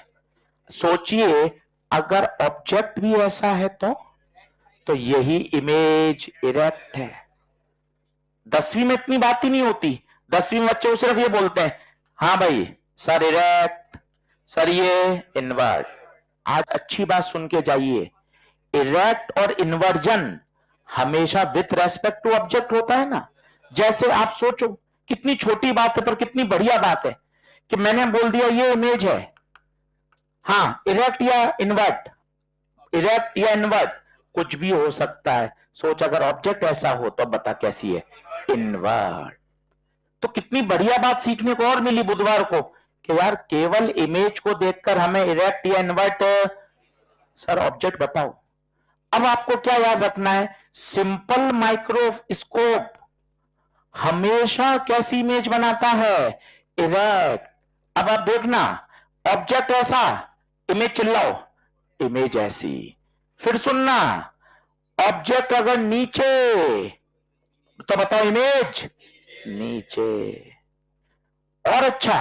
सोचिए, अगर ऑब्जेक्ट भी ऐसा है तो यही इमेज इरेक्ट है। 10वीं में इतनी बात ही नहीं होती। 10वीं में बच्चे सिर्फ ये बोलते हैं, हाँ भाई सर इरेक्ट, सर ये इन्वर्ट। आज अच्छी बात सुन के जाइए, इरेक्ट और इन्वर्जन हमेशा विथ रेस्पेक्ट टू ऑब्जेक्ट होता है ना। जैसे आप सोचो, कितनी छोटी बात है पर कितनी बढ़िया बात है कि मैंने बोल दिया ये इमेज है, हाँ इरेक्ट या इन्वर्ट, इरेक्ट या इन्वर्ट कुछ भी हो सकता है। सोच अगर ऑब्जेक्ट ऐसा हो तो बता कैसी है? इन्वर्ट। तो कितनी बढ़िया बात सीखने को और मिली बुधवार को कि यार केवल इमेज को देखकर हमें इरेक्ट या इन्वर्ट, सर ऑब्जेक्ट बताओ। अब आपको क्या याद रखना है, सिंपल माइक्रोस्कोप हमेशा कैसी इमेज बनाता है, इरेक्ट। अब आप देखना, ऑब्जेक्ट ऐसा, इमेज चिल्लाओ, इमेज ऐसी। फिर सुनना, ऑब्जेक्ट अगर नीचे तो बताओ इमेज नीचे। और अच्छा,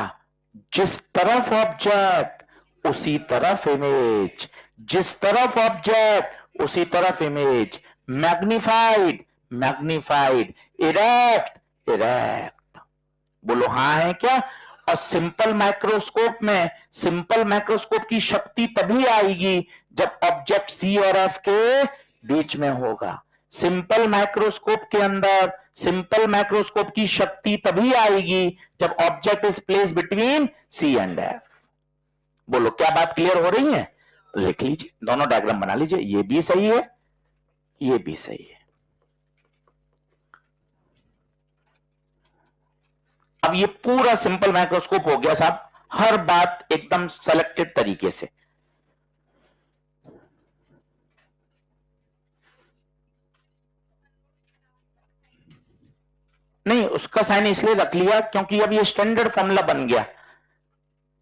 जिस तरफ ऑब्जेक्ट उसी तरफ इमेज, जिस तरफ ऑब्जेक्ट उसी तरफ image, magnified magnified, erect erect. बोलो हाँ है क्या। और सिंपल माइक्रोस्कोप में, सिंपल माइक्रोस्कोप की शक्ति तभी आएगी जब ऑब्जेक्ट सी और एफ के बीच में होगा। सिंपल माइक्रोस्कोप के अंदर, सिंपल माइक्रोस्कोप की शक्ति तभी आएगी जब object is place between C and F. बोलो क्या बात क्लियर हो रही है। लिख लीजिए, दोनों डायग्राम बना लीजिए, ये भी सही है, ये भी सही है। अब ये पूरा सिंपल माइक्रोस्कोप हो गया साहब, हर बात एकदम सेलेक्टेड तरीके से। नहीं, उसका साइन इसलिए रख लिया क्योंकि अब ये स्टैंडर्ड फॉर्मूला बन गया।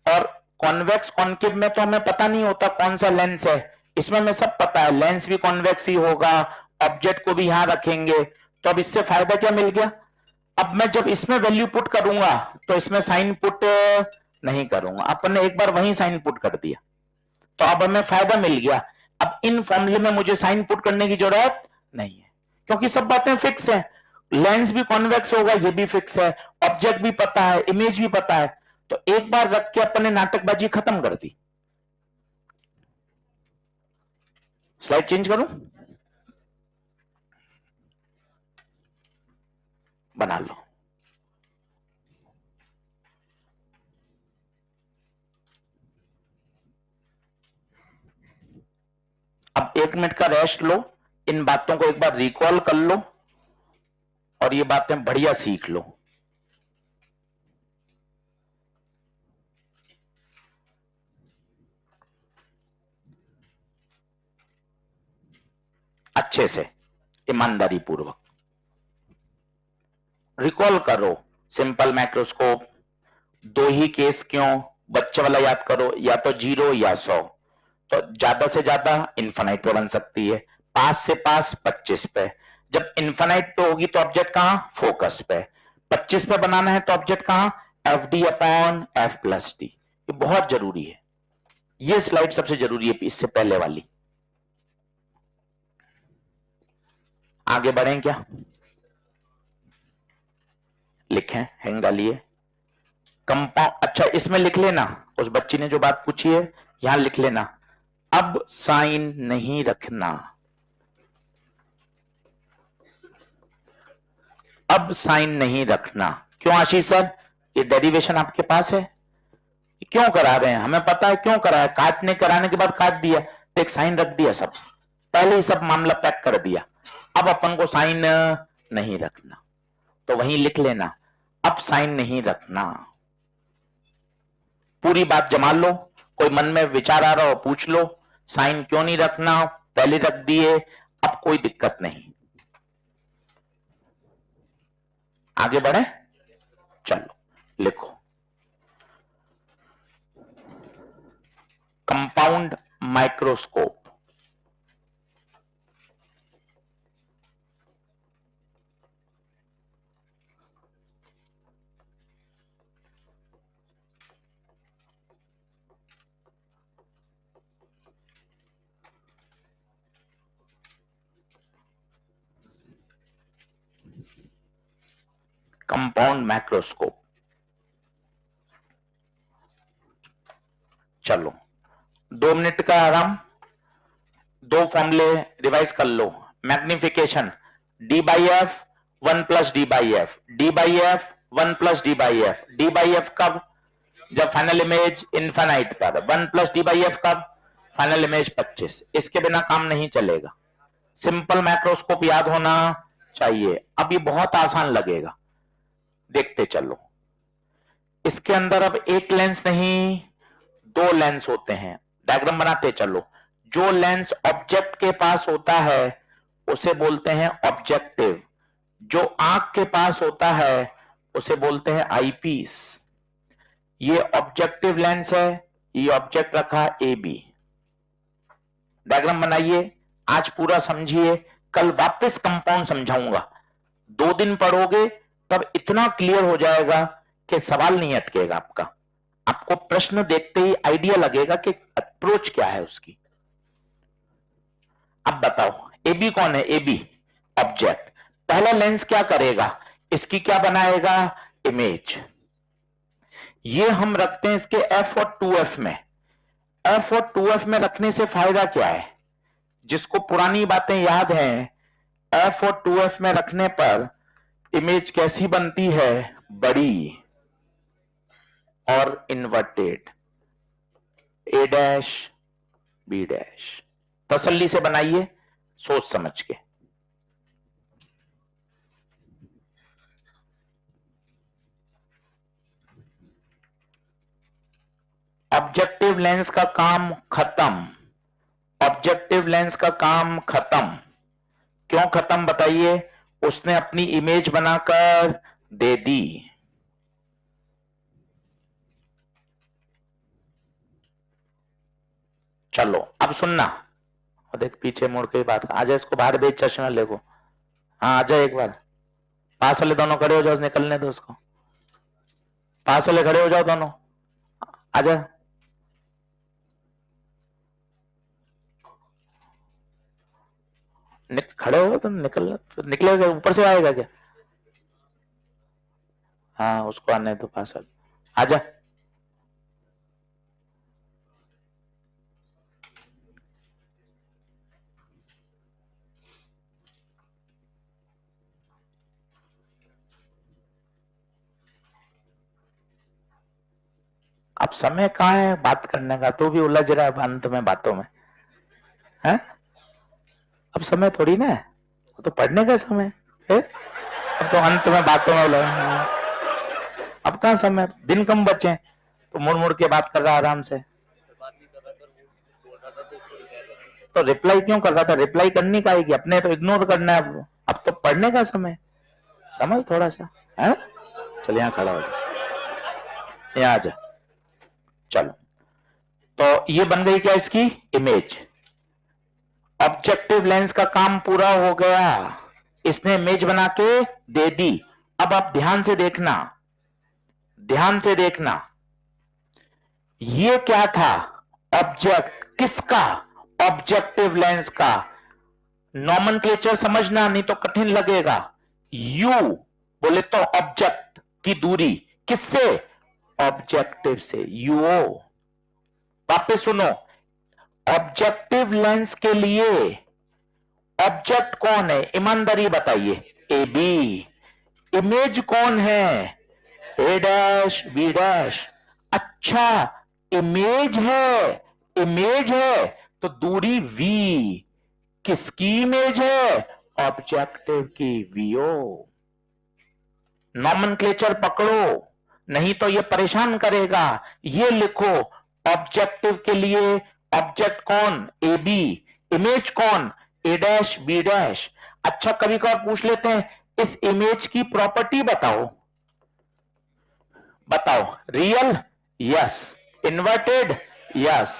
और कॉन्वेक्स कॉन्केव में तो हमें पता नहीं होता कौन सा लेंस है, इसमें हमें सब पता है, लेंस भी कॉन्वेक्स ही होगा, ऑब्जेक्ट को भी यहां रखेंगे। तो अब इससे फायदा क्या मिल गया, अब मैं जब इसमें वैल्यू पुट करूंगा तो इसमें साइन पुट नहीं करूंगा, अपन ने एक बार वहीं साइन पुट कर दिया, तो अब हमें फायदा मिल गया। अब इन फॉर्मूले में मुझे साइन पुट करने की जरूरत नहीं है क्योंकि सब बातें फिक्स है। लेंस भी कॉन्वेक्स होगा, ये भी फिक्स है, ऑब्जेक्ट भी पता है, इमेज भी पता है। तो एक बार रख के अपन ने नाटकबाजी खत्म कर दी। स्लाइड चेंज करूं, बना लो। अब 1 मिनट का रेस्ट लो, इन बातों को एक बार रिकॉल कर लो और ये बातें बढ़िया सीख लो। अच्छे से, ईमानदारी पूर्वक रिकॉल करो। सिंपल माइक्रोस्कोप, दो ही केस क्यों, बच्चे वाला याद करो, या तो 0 या 100। तो ज्यादा से ज्यादा इन्फिनाइट पे बन सकती है, पास से पास 25 पे। जब इन्फिनाइट पे होगी तो ऑब्जेक्ट कहां, फोकस पे। 25 पे बनाना है तो ऑब्जेक्ट कहां, F d upon F plus D. ये बहुत जरूरी है, ये स्लाइड सबसे जरूरी है इससे पहले वाली। आगे बढ़ें क्या, लिखें, हैंग डालिए। कंपाउंड, अच्छा इसमें लिख लेना, उस बच्ची ने जो बात पूछी है यहां लिख लेना, अब साइन नहीं रखना, अब साइन नहीं रखना। क्यों आशीष सर, ये डेरिवेशन आपके पास है, क्यों करा रहे हैं, हमें पता है क्यों करा है, काटने कराने के बाद काट दिया तो एक साइन रख दिया, सब पहले ही सब मामला पैक कर दिया। अब अपन को साइन नहीं रखना, तो वहीं लिख लेना, अब साइन नहीं रखना। पूरी बात जमा लो, कोई मन में विचार आ रहा हो पूछ लो, साइन क्यों नहीं रखना पहले रख दिए, अब कोई दिक्कत नहीं। आगे बढ़े, चलो लिखो, कंपाउंड माइक्रोस्कोप। कंपाउंड माइक्रोस्कोप, चलो 2 मिनट का आराम, दो फॉर्मूले रिवाइज कर लो। Magnification d by f 1 plus d by f, d by f 1 plus d by f, d by f कब, जब फाइनल इमेज इनफाइनाइट पर, 1 प्लस डी बाई एफ कब, फाइनल इमेज 25। इसके बिना काम नहीं चलेगा, सिंपल माइक्रोस्कोप याद होना चाहिए। अब ये बहुत आसान लगेगा, देखते चलो। इसके अंदर अब एक लेंस नहीं, दो लेंस होते हैं, डायग्राम बनाते चलो। जो लेंस ऑब्जेक्ट के पास होता है उसे बोलते हैं ऑब्जेक्टिव, जो आंख के पास होता है उसे बोलते हैं आईपीस। ये ऑब्जेक्टिव लेंस है, ये ऑब्जेक्ट रखा ए बी। डायग्राम बनाइए, आज पूरा समझिए, कल वापस कंपाउंड समझाऊंगा। 2 दिन पढ़ोगे तब इतना क्लियर हो जाएगा कि सवाल नहीं अटकेगा आपका। आपको प्रश्न देखते ही आइडिया लगेगा कि अप्रोच क्या है उसकी। अब बताओ एबी कौन है? AB object. पहला लेंस क्या करेगा? इसकी क्या बनाएगा? इमेज। ये हम रखते हैं इसके एफ और 2f में। एफ और 2f में रखने से फायदा क्या है? जिसको पुरानी बातें याद हैं, एफ और 2f में रखने पर इमेज कैसी बनती है? बड़ी और इन्वर्टेड, ए डैश बी डैश। तसल्ली से बनाइए, सोच समझ के। ऑब्जेक्टिव लेंस का काम खत्म। ऑब्जेक्टिव लेंस का काम खत्म। क्यों खत्म बताइए? उसने अपनी इमेज बनाकर दे दी। चलो अब सुनना, और देख पीछे मुड़ के बात। आजा इसको बाहर भेज, चश्मा ले को। हाँ आजा, एक बार पास वाले दोनों खड़े हो जाओ, निकलने दो उसको। पास वाले खड़े हो जाओ दोनों, आजा। खड़े हो तुम, निकलेगा ऊपर से आएगा क्या? हाँ उसको आने दो, पास वाले आजा। अब समय कहाँ है बात करने का? तू भी उलझ रहा है अंत में बातों में, है? अब समय थोड़ी ना है, वो तो पढ़ने का समय है। अब तो अंत में बातों में उलझ। अब कहाँ समय, दिन कम बचे, तो मुड़ मुड़ के बात कर रहा आराम से। तो रिप्लाई क्यों कर रहा था? रिप्लाई करनी का है कि अपने तो इग्नोर करना है। अब तो पढ़ने का समय, समझ थोड़ा सा, है? चल यहाँ खड़ा हो जा, यहाँ आ जा। चलो, तो ये बन गई क्या इसकी इमेज। ऑब्जेक्टिव लेंस का काम पूरा हो गया, इसने इमेज बना के दे दी। अब आप ध्यान से देखना, ध्यान से देखना, ये क्या था? ऑब्जेक्ट किसका? ऑब्जेक्टिव लेंस का। नॉमेनक्लेचर समझना, नहीं तो कठिन लगेगा। यू बोले तो ऑब्जेक्ट की दूरी किससे? ऑब्जेक्टिव से, यूओ। वापस सुनो, ऑब्जेक्टिव लेंस के लिए ऑब्जेक्ट कौन है? ईमानदारी बताइए, ए बी। इमेज कौन है? A dash B dash. अच्छा, इमेज है, इमेज है तो दूरी वी किसकी इमेज है? ऑब्जेक्टिव की, वीओ। नॉमेनक्लेचर पकड़ो, नहीं तो ये परेशान करेगा। ये लिखो, ऑब्जेक्टिव के लिए ऑब्जेक्ट कौन? ए बी। इमेज कौन? ए डैश बी डैश। अच्छा, कभी कभार पूछ लेते हैं इस इमेज की प्रॉपर्टी बताओ। बताओ, real? Yes. Inverted? Yes.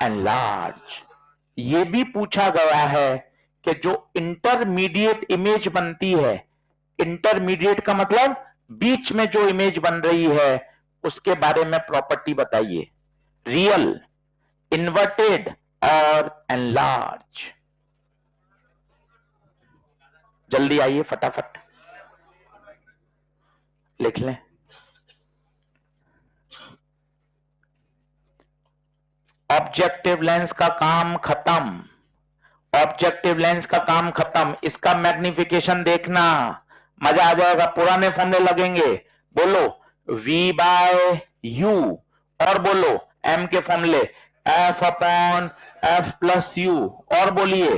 Enlarge? ये भी पूछा गया है कि जो इंटरमीडिएट इमेज बनती है, इंटरमीडिएट का मतलब बीच में जो इमेज बन रही है, उसके बारे में प्रॉपर्टी बताइए। रियल, इन्वर्टेड और एनलार्ज। जल्दी आइए, फटाफट लिख लें। ऑब्जेक्टिव लेंस का काम खत्म। ऑब्जेक्टिव लेंस का काम खत्म। इसका मैग्निफिकेशन देखना, मजा आ जाएगा। पुराने फॉर्मूले लगेंगे। बोलो v बाय यू, और बोलो m के फॉर्मूले f upon f plus U, और बोलिए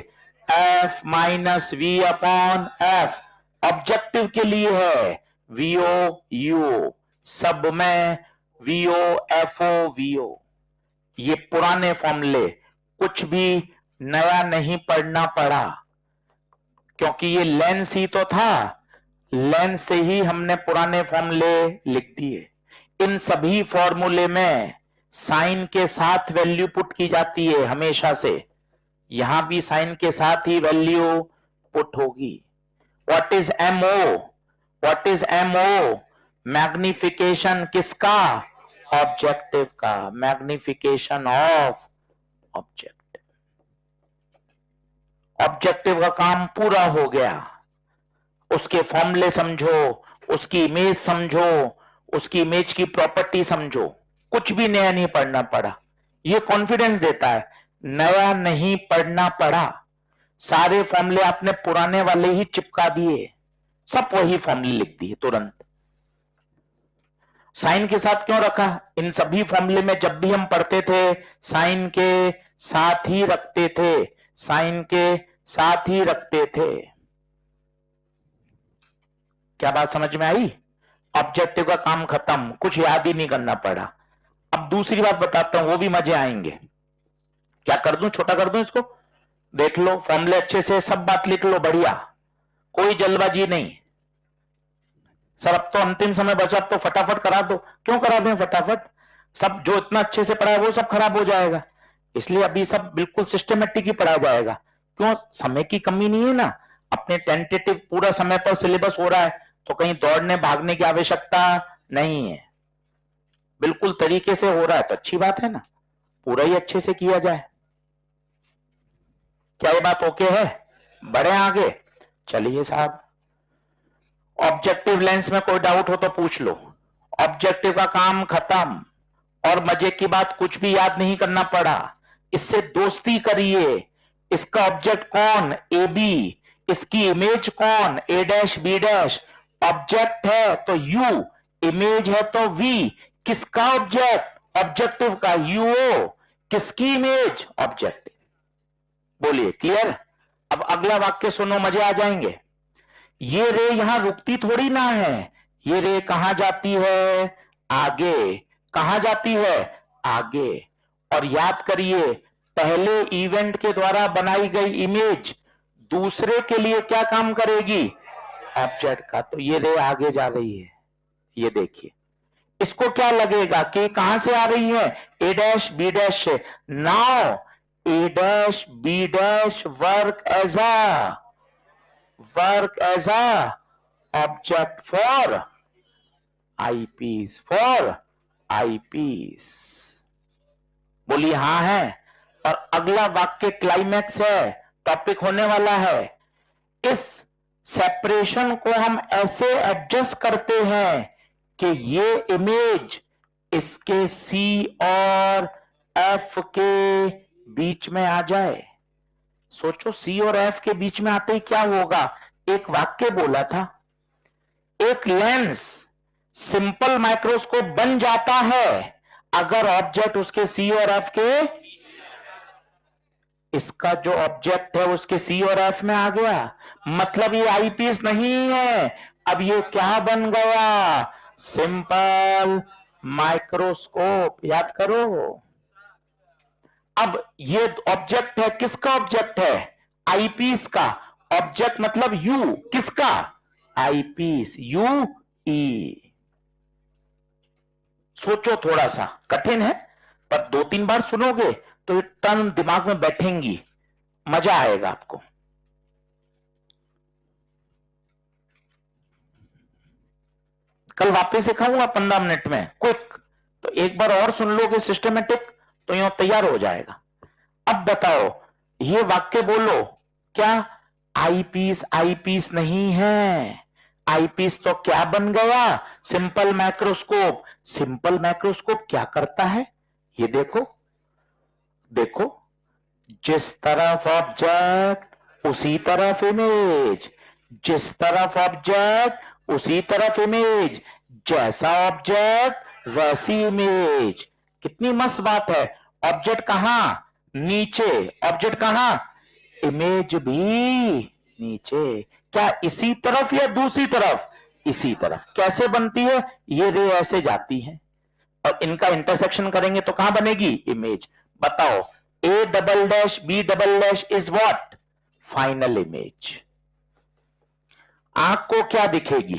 f minus v upon f। Objective के लिए है vo u, सब में vo fo vo। ये पुराने फॉर्मूले, कुछ भी नया नहीं पढ़ना पड़ा, क्योंकि ये लेंस ही तो था, लेंस से ही हमने पुराने फॉर्मूले लिख दिए। इन सभी फॉर्मूले में साइन के साथ वैल्यू पुट की जाती है हमेशा से, यहां भी साइन के साथ ही वैल्यू पुट होगी। What is MO? What is MO? Magnification किसका? ऑब्जेक्टिव का, मैग्निफिकेशन ऑफ ऑब्जेक्ट। ऑब्जेक्टिव का काम पूरा हो गया। उसके फॉर्मूले समझो, उसकी इमेज समझो, उसकी इमेज की प्रॉपर्टी समझो, कुछ भी नया नहीं पढ़ना पड़ा। ये कॉन्फिडेंस देता है, नया नहीं पढ़ना पड़ा। सारे फॉर्मूले आपने पुराने वाले ही चिपका दिए, सब वही फॉर्मूले लिख दिए तुरंत। साइन के साथ क्यों रखा? इन सभी फॉर्मूले में जब भी हम पढ़ते थे साइन के साथ ही रखते थे, साइन के साथ ही रखते थे। क्या बात समझ में आई? ऑब्जेक्टिव का काम खत्म, कुछ याद ही नहीं करना पड़ा। अब दूसरी बात बताता हूं, वो भी मजे आएंगे। क्या कर दूं, छोटा कर दूं इसको? देख लो फॉर्मूले अच्छे से, सब बात लिख लो, बढ़िया, कोई जल्दबाजी नहीं। सर अब तो अंतिम समय बचा, तो फटाफट करा दो। क्यों करा दें फटाफट? सब जो इतना अच्छे से पढ़ा है वो सब खराब हो जाएगा, इसलिए अभी सब बिल्कुल सिस्टमेटिक ही पढ़ाया जाएगा। क्यों? समय की कमी नहीं है ना, अपने टेंटेटिव पूरा समय पर सिलेबस हो रहा है, तो कहीं दौड़ने भागने की आवश्यकता नहीं है, बिल्कुल तरीके से हो रहा है तो अच्छी बात है ना, पूरा ही अच्छे से किया जाए। क्या ये बात ओके है? बढ़े आगे? चलिए साहब, ऑब्जेक्टिव लेंस में कोई डाउट हो तो पूछ लो। ऑब्जेक्टिव का काम खत्म, और मजे की बात, कुछ भी याद नहीं करना पड़ा। इससे दोस्ती करिए। इसका ऑब्जेक्ट कौन? A B. इसकी इमेज कौन? ए डैश बी डैश। ऑब्जेक्ट है तो यू, इमेज है तो वी। किसका ऑब्जेक्ट? ऑब्जेक्टिव का, यूओ। किसकी इमेज? ऑब्जेक्टिव। बोलिए क्लियर? अब अगला वाक्य सुनो, मजे आ जाएंगे। ये रे यहां रुकती थोड़ी ना है, ये रे कहां जाती है? आगे। कहां जाती है? आगे। और याद करिए, पहले इवेंट के द्वारा बनाई गई इमेज दूसरे के लिए क्या काम करेगी? ऑब्जेक्ट का। तो ये रे आगे जा रही है, ये देखिए। इसको क्या लगेगा कि कहां से आ रही है? ए डैश बी डैश से। Now A dash B dash work as a object for eyepiece, for eyepiece। बोलिए हाँ है। और अगला वाक्य क्लाइमैक्स है, टॉपिक होने वाला है। इस सेपरेशन को हम ऐसे एडजस्ट करते हैं कि ये इमेज इसके सी और एफ के बीच में आ जाए। सोचो, सी और एफ के बीच में आते ही क्या होगा? एक वाक्य बोला था, एक लेंस सिंपल माइक्रोस्कोप बन जाता है अगर ऑब्जेक्ट उसके सी और एफ के, इसका जो ऑब्जेक्ट है उसके सी और एफ में आ गया, मतलब ये आईपीस नहीं है। अब ये क्या बन गया? Simple microscope. याद करो। अब ये ऑब्जेक्ट है, किसका ऑब्जेक्ट है? आईपीस का। ऑब्जेक्ट मतलब यू, किसका? आईपीस, यू ई। सोचो, थोड़ा सा कठिन है, पर 2-3 बार सुनोगे तो ये टर्म दिमाग में बैठेंगी, मजा आएगा आपको। कल वापस सिखाऊंगा 15 मिनट में, क्विक। तो एक बार और सुन लोगे सिस्टमेटिक तो यहां तैयार हो जाएगा। अब बताओ, ये वाक्य बोलो, क्या आईपीस आईपीस नहीं है? आईपीस तो क्या बन गया? Simple microscope. सिंपल माइक्रोस्कोप क्या करता है? ये देखो, देखो, जिस तरफ ऑब्जेक्ट उसी तरफ इमेज, जिस तरफ ऑब्जेक्ट उसी तरफ इमेज, जैसा ऑब्जेक्ट वैसी इमेज। कितनी मस्त बात है। ऑब्जेक्ट कहां? नीचे। ऑब्जेक्ट कहां? इमेज भी नीचे। क्या इसी तरफ या दूसरी तरफ? इसी तरफ। कैसे बनती है? ये रे ऐसे जाती है और इनका इंटरसेक्शन करेंगे तो कहां बनेगी? इमेज। बताओ, A double dash B double dash is what? Final image. आंख को क्या दिखेगी?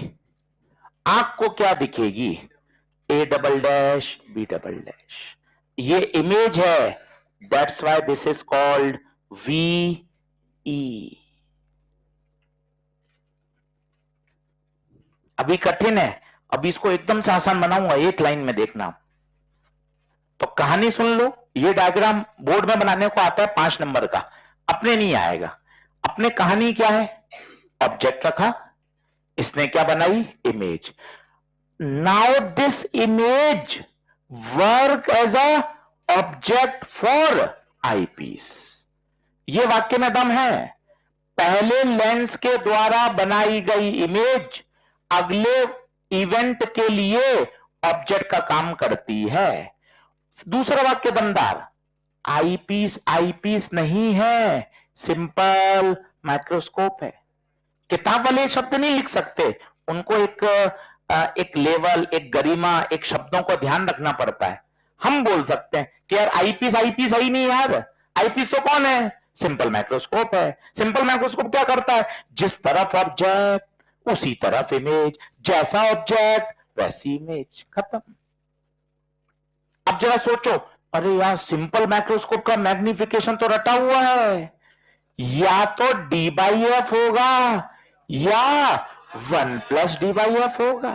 आंख को क्या दिखेगी? A double dash B double dash. ये इमेज है. That's why this is called VE. अभी कठिन है, अभी इसको एकदम से आसान बनाऊंगा, एक लाइन में देखना. तो कहानी सुन लो. ये डायग्राम बोर्ड में बनाने को आता है 5 नंबर का, अपने नहीं आएगा. अपने कहानी क्या है? ऑब्जेक्ट रखा, इसने क्या बनाई? Image. Now this image work as a object for eyepiece. ये वाक्य में दम है. पहले लेंस के द्वारा बनाई गई इमेज अगले इवेंट के लिए ऑब्जेक्ट का काम करती है. दूसरा वाक्य दमदार. आईपीस नहीं है, सिंपल माइक्रोस्कोप है. किताब वाले शब्द नहीं लिख सकते, उनको एक लेवल, एक गरिमा, एक शब्दों को ध्यान रखना पड़ता है. हम बोल सकते हैं कि यार आईपीस है ही नहीं यार. आईपीस तो कौन है? सिंपल माइक्रोस्कोप है. सिंपल माइक्रोस्कोप क्या करता है? जिस तरफ ऑब्जेक्ट उसी तरफ इमेज, जैसा ऑब्जेक्ट वैसी इमेज, खत्म. अब जरा सोचो, अरे यार सिंपल माइक्रोस्कोप का मैग्निफिकेशन तो रटा हुआ है. या तो डी बाई एफ होगा या 1+d/f होगा.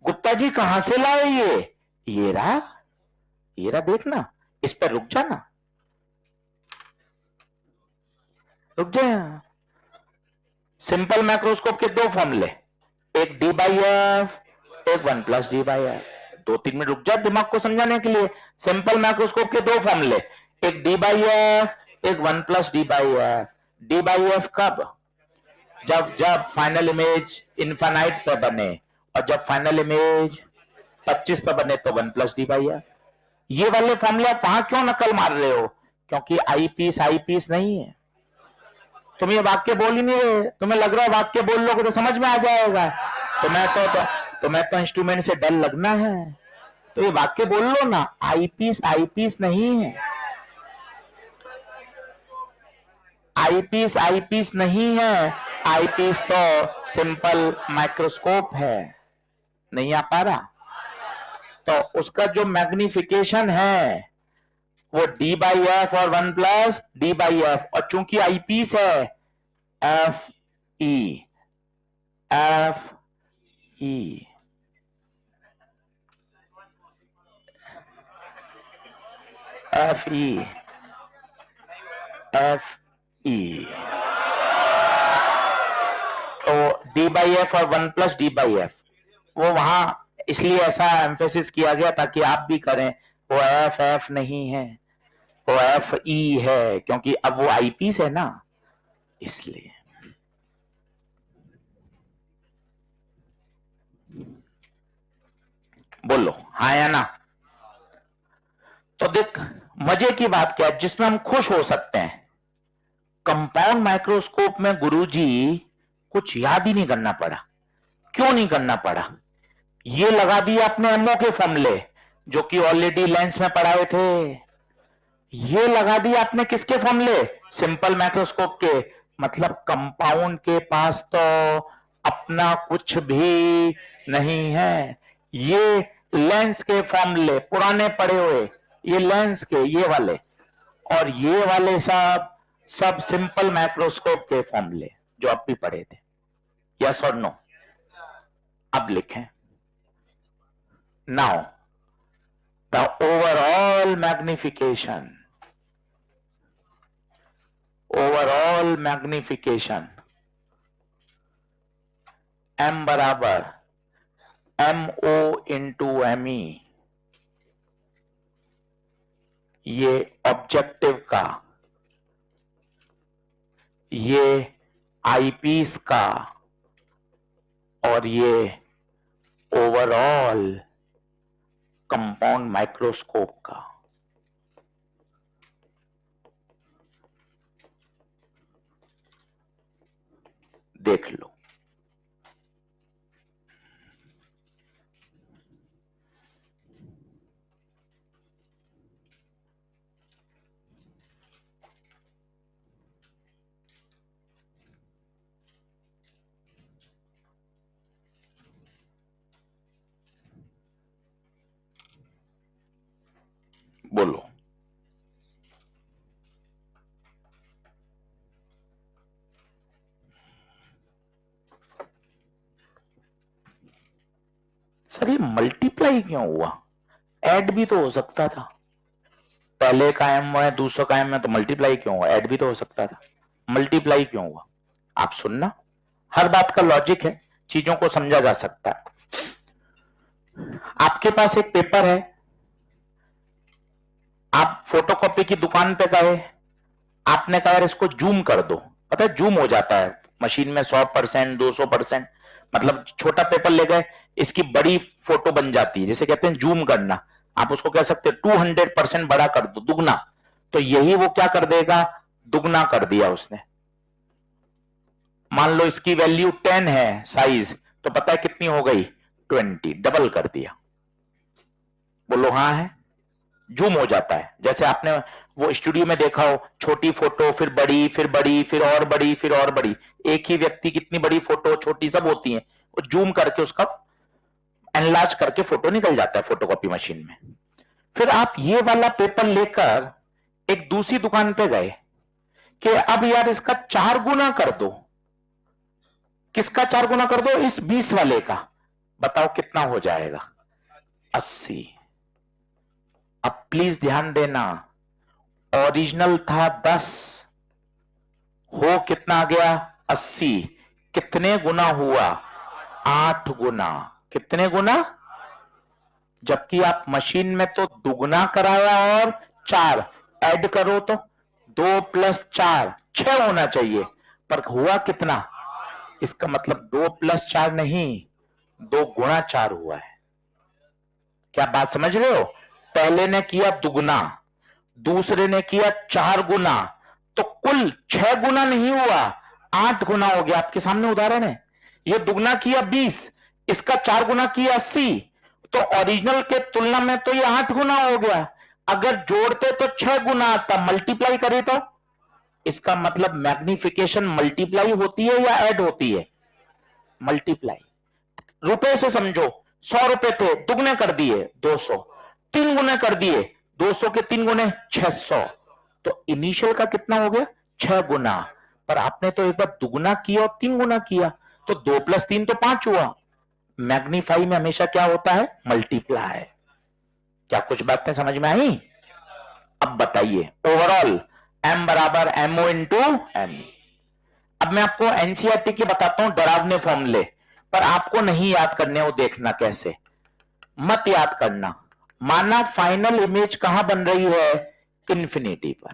गुप्ता जी कहां से लाए ये रहा देखना. इस पर रुक जाना, रुक जा. सिंपल माइक्रोस्कोप के 2 फॉर्मूले, एक d/f, एक 1+d/f. 2-3 मिनट रुक जा दिमाग को समझाने के लिए. सिंपल माइक्रोस्कोप के 2 फॉर्मूले, एक d/f, एक 1+d/f. d/f कब? जब फाइनल इमेज इनफाइनाइट पे बने, और जब फाइनल इमेज 25 पे बने तो 1+d/f. ये वाले फॉर्मूले आप वहां क्यों नकल मार रहे हो? क्योंकि आईपीस नहीं है. तुम ये वाक्य बोल ही नहीं रहे. तुम्हें लग रहा है वाक्य बोल लोगे तो समझ में आ जाएगा. तुम्हें तो इंस्ट्रूमेंट से डर लगना है. तो ये वाक्य बोल लो ना. आईपीस नहीं है. आईपीस नहीं है. आईपीस तो सिंपल माइक्रोस्कोप है. नहीं आ पा रहा? तो उसका जो मैग्निफिकेशन है वो d/f और 1+d/f, और चूंकि आईपीस है Fe तो d/f और 1+d/f वो वहां इसलिए ऐसा एम्फेसिस किया गया ताकि आप भी करें. वो एफ नहीं है, वो Fe है, क्योंकि अब वो आईपीस है ना, इसलिए. बोलो हाँ या ना. तो देख, मजे की बात क्या है जिसमें हम खुश हो सकते हैं. कंपाउंड माइक्रोस्कोप में गुरुजी कुछ याद ही नहीं करना पड़ा. क्यों नहीं करना पड़ा? ये लगा दिए अपने एमओ के फॉर्मूले जो कि ऑलरेडी लेंस में पढ़ाए थे. ये लगा दिया आपने किसके फॉर्मूले? सिंपल माइक्रोस्कोप के. मतलब कंपाउंड के पास तो अपना कुछ भी नहीं है. ये लेंस के फॉर्मूले पुराने पड़े हुए, ये लेंस के, ये वाले और ये वाले सब सिंपल माइक्रोस्कोप के फॉर्मूले जो आप भी पढ़े थे. यस और नो? अब लिखें. Now the overall magnification m बराबर MO इंटू ME. ये ऑब्जेक्टिव का, ये आईपीस का, और ये ओवरऑल कंपाउंड माइक्रोस्कोप का. देख लो. बोलो। सर ये मल्टीप्लाई क्यों हुआ? ऐड भी तो हो सकता था। पहले का एम है, दूसरा का एम है, तो मल्टीप्लाई क्यों हुआ? ऐड भी तो हो सकता था। मल्टीप्लाई क्यों हुआ? आप सुनना, हर बात का लॉजिक है, चीजों को समझा जा सकता है। आपके पास एक पेपर है, आप फोटोकॉपी की दुकान पे गए, आपने कहा यार इसको जूम कर दो, पता है जूम हो जाता है मशीन में 100%, 200%। मतलब छोटा पेपर ले गए, इसकी बड़ी फोटो बन जाती है, जिसे कहते हैं जूम करना। आप उसको कह सकते हैं 200% बड़ा कर दो, दुगना। तो यही वो क्या कर देगा, दुगना कर दिया उसने। मान लो इसकी वैल्यू 10 है साइज, तो पता है कितनी हो गई, 20, डबल कर दिया। बोलो हाँ है। जूम हो जाता है, जैसे आपने वो स्टूडियो में देखा हो, छोटी फोटो फिर बड़ी, फिर बड़ी, फिर और बड़ी, फिर और बड़ी। एक ही व्यक्ति कितनी बड़ी फोटो, छोटी, सब होती हैं। वो जूम करके उसका एनलार्ज करके फोटो निकल जाता है फोटोकॉपी मशीन में। फिर आप ये वाला पेपर लेकर एक दूसरी दुकान पे गए कि अब यार इसका 4 गुना कर दो। किसका 4 गुना कर दो? इस 20 वाले का। बताओ कितना हो जाएगा? 80। अब प्लीज ध्यान देना, ओरिजिनल था 10, हो कितना गया, 80। कितने गुना हुआ? 8 गुना। कितने गुना? जबकि आप मशीन में तो दुगना कराया और 4 ऐड करो तो 2 + 4 6 होना चाहिए, पर हुआ कितना? इसका मतलब 2 + 4 नहीं, 2 गुणा 4 हुआ है। क्या बात समझ रहे हो? पहले ने किया दुगना, दूसरे ने किया 4 गुना, तो कुल 6 गुना नहीं हुआ, 8 गुना हो गया। आपके सामने उदाहरण है। ये दुगना किया 20, इसका 4 गुना किया 80, तो ओरिजिनल के तुलना में तो ये 8 गुना हो गया। अगर जोड़ते तो 6 गुना आता, मल्टीप्लाई करे तो। इसका मतलब मैग्निफिकेशन मल्टीप्लाई होती है या ऐड होती है? मल्टीप्लाई। रुपए से समझो, 100 रुपए थे, दुगने कर दिए 200, 3 गुने कर दिए, 200 के 3 गुने 600। तो इनिशियल का कितना हो गया? 6 गुना। पर आपने तो एक बार दुगना किया और 3 गुना किया, तो 2 + 3 तो 5 हुआ। मैग्नीफाई में हमेशा क्या होता है? मल्टीप्लाई। क्या कुछ बातें समझ में आई? अब बताइए, ओवरऑल m बराबर mo इंटू एम। अब मैं आपको एनसीईआरटी की बताता हूं डरावने फॉर्मूले, पर आपको नहीं याद करने, वो देखना कैसे। मत याद करना। माना फाइनल इमेज कहां बन रही है? इंफिनिटी पर।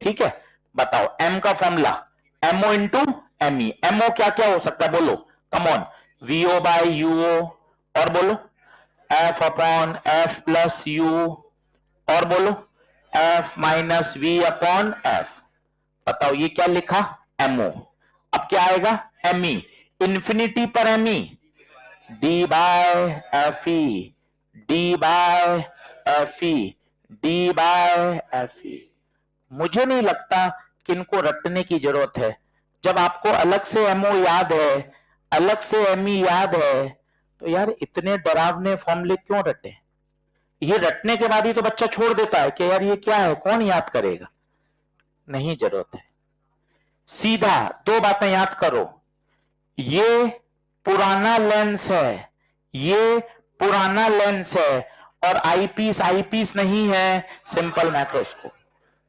ठीक है, बताओ m का formula mo into M E. mo क्या क्या हो सकता है बोलो, come on. vo by UO, और बोलो f upon f plus U, और बोलो f minus V upon F. बताओ ये क्या लिखा? mo। अब क्या आएगा? me। इंफिनिटी पर me, D by F E, D by F E, D by F E. मुझे नहीं लगता कि इनको रटने की जरूरत है। जब आपको अलग से एमओ याद है, अलग से एमई याद है, तो यार इतने डरावने फॉर्मूले क्यों रटे? ये रटने के बाद ही तो बच्चा छोड़ देता है कि यार ये क्या है, कौन याद करेगा। नहीं जरूरत है। सीधा 2 बातें याद करो, ये पुराना लेंस है, ये पुराना लेंस है, और आईपीस आईपीस नहीं है, सिंपल माइक्रोस्कोप।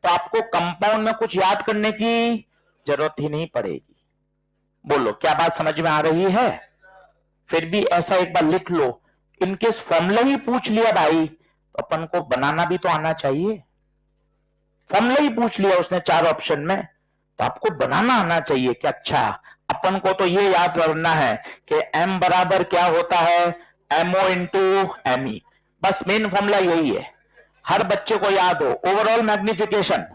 तो आपको कंपाउंड में कुछ याद करने की जरूरत ही नहीं पड़ेगी। बोलो क्या बात समझ में आ रही है? फिर भी ऐसा एक बार लिख लो, इनकेस फॉर्मूला ही पूछ लिया भाई, तो अपन को बनाना भी तो आना चाहिए। फॉर्मूला ही पूछ लिया उसने 4 ऑप्शन में, तो आपको बनाना आना चाहिए कि अच्छा अपन को तो ये याद करना है कि m बराबर क्या होता है, mo इंटू एम ई। बस मेन फॉर्मूला यही है, हर बच्चे को याद हो। ओवरऑल मैग्निफिकेशन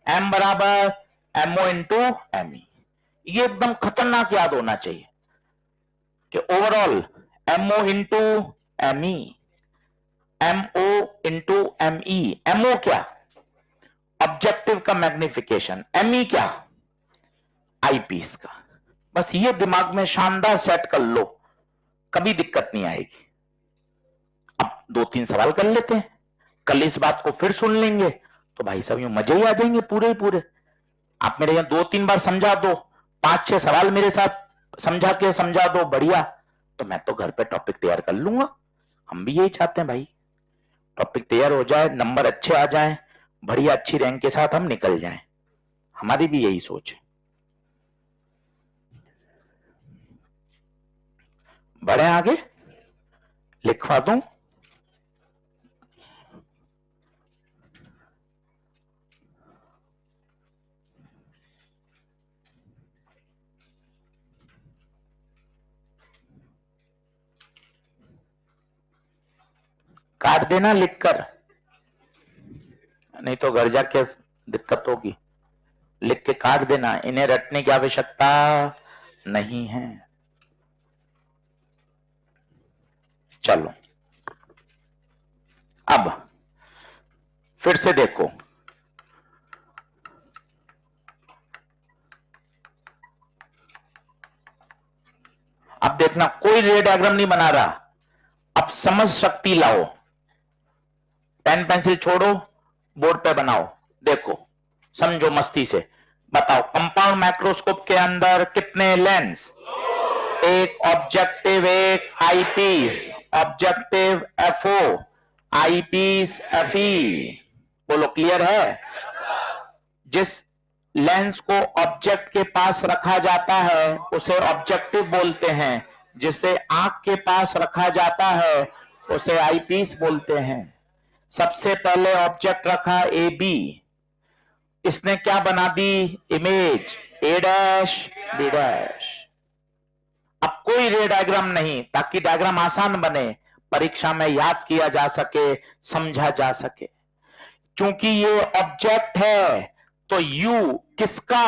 m बराबर mo इंटू एम ई, ये एकदम खतरनाक याद होना चाहिए कि overall mo into M E, mo into M E. mo क्या? ऑब्जेक्टिव का मैग्निफिकेशन। एमई क्या? आईपीस का। बस ये दिमाग में शानदार सेट कर लो, कभी दिक्कत नहीं आएगी। अब 2-3 सवाल कर लेते हैं। कल इस बात को फिर सुन लेंगे तो भाई साहब यूं मजे ही आ जाएंगे पूरे ही पूरे। आप मेरे यहाँ 2-3 बार समझा दो, 5-6 सवाल मेरे साथ समझा दो, बढ़िया, तो मैं तो घर पे टॉपिक तैयार कर लूंगा। हम भी यही चाहते हैं भाई, टॉपिक तैयार हो जाए, नंबर अच्छे आ जाएं, बढ़िया अच्छी रैंक के साथ हम निकल जाएं। हमारी भी यही सोच है। बढ़े आगे, लिखवा दूं? काट देना लिखकर, नहीं तो घर जाके दिक्कत होगी। लिख के काट देना, इन्हें रटने की आवश्यकता नहीं है। चलो अब फिर से देखो, अब देखना कोई रे डायग्राम नहीं बना रहा, अब समझ शक्ति लाओ, पेन पेंसिल छोड़ो, बोर्ड पे बनाओ, देखो समझो मस्ती से। बताओ कंपाउंड माइक्रोस्कोप के अंदर कितने लेंस? एक ऑब्जेक्टिव, एक eyepiece, objective FO, eyepiece FE. बोलो क्लियर है? जिस लेंस को ऑब्जेक्ट के पास रखा जाता है उसे ऑब्जेक्टिव बोलते हैं, जिसे आंख के पास रखा जाता है उसे आईपीस बोलते हैं। सबसे पहले ऑब्जेक्ट रखा ए बी, इसने क्या बना दी? Image A dash B dash. अब कोई रे डायग्राम नहीं, ताकि डायग्राम आसान बने, परीक्षा में याद किया जा सके, समझा जा सके। क्योंकि ये ऑब्जेक्ट है तो यू किसका?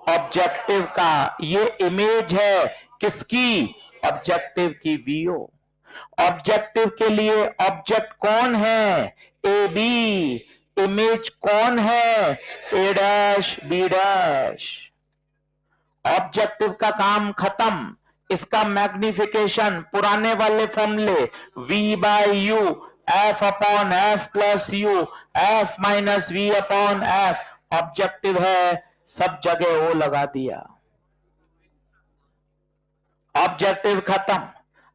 ऑब्जेक्टिव का। ये इमेज है किसकी? ऑब्जेक्टिव की वीओ। ऑब्जेक्टिव के लिए ऑब्जेक्ट कौन है? ए बी। इमेज कौन है? A dash B dash. Objective का काम खत्म, इसका मैग्निफिकेशन पुराने वाले फॉर्मूले v by U, F upon F plus U, F minus V upon F. Objective है, सब जगह ओ लगा दिया, ऑब्जेक्टिव खत्म।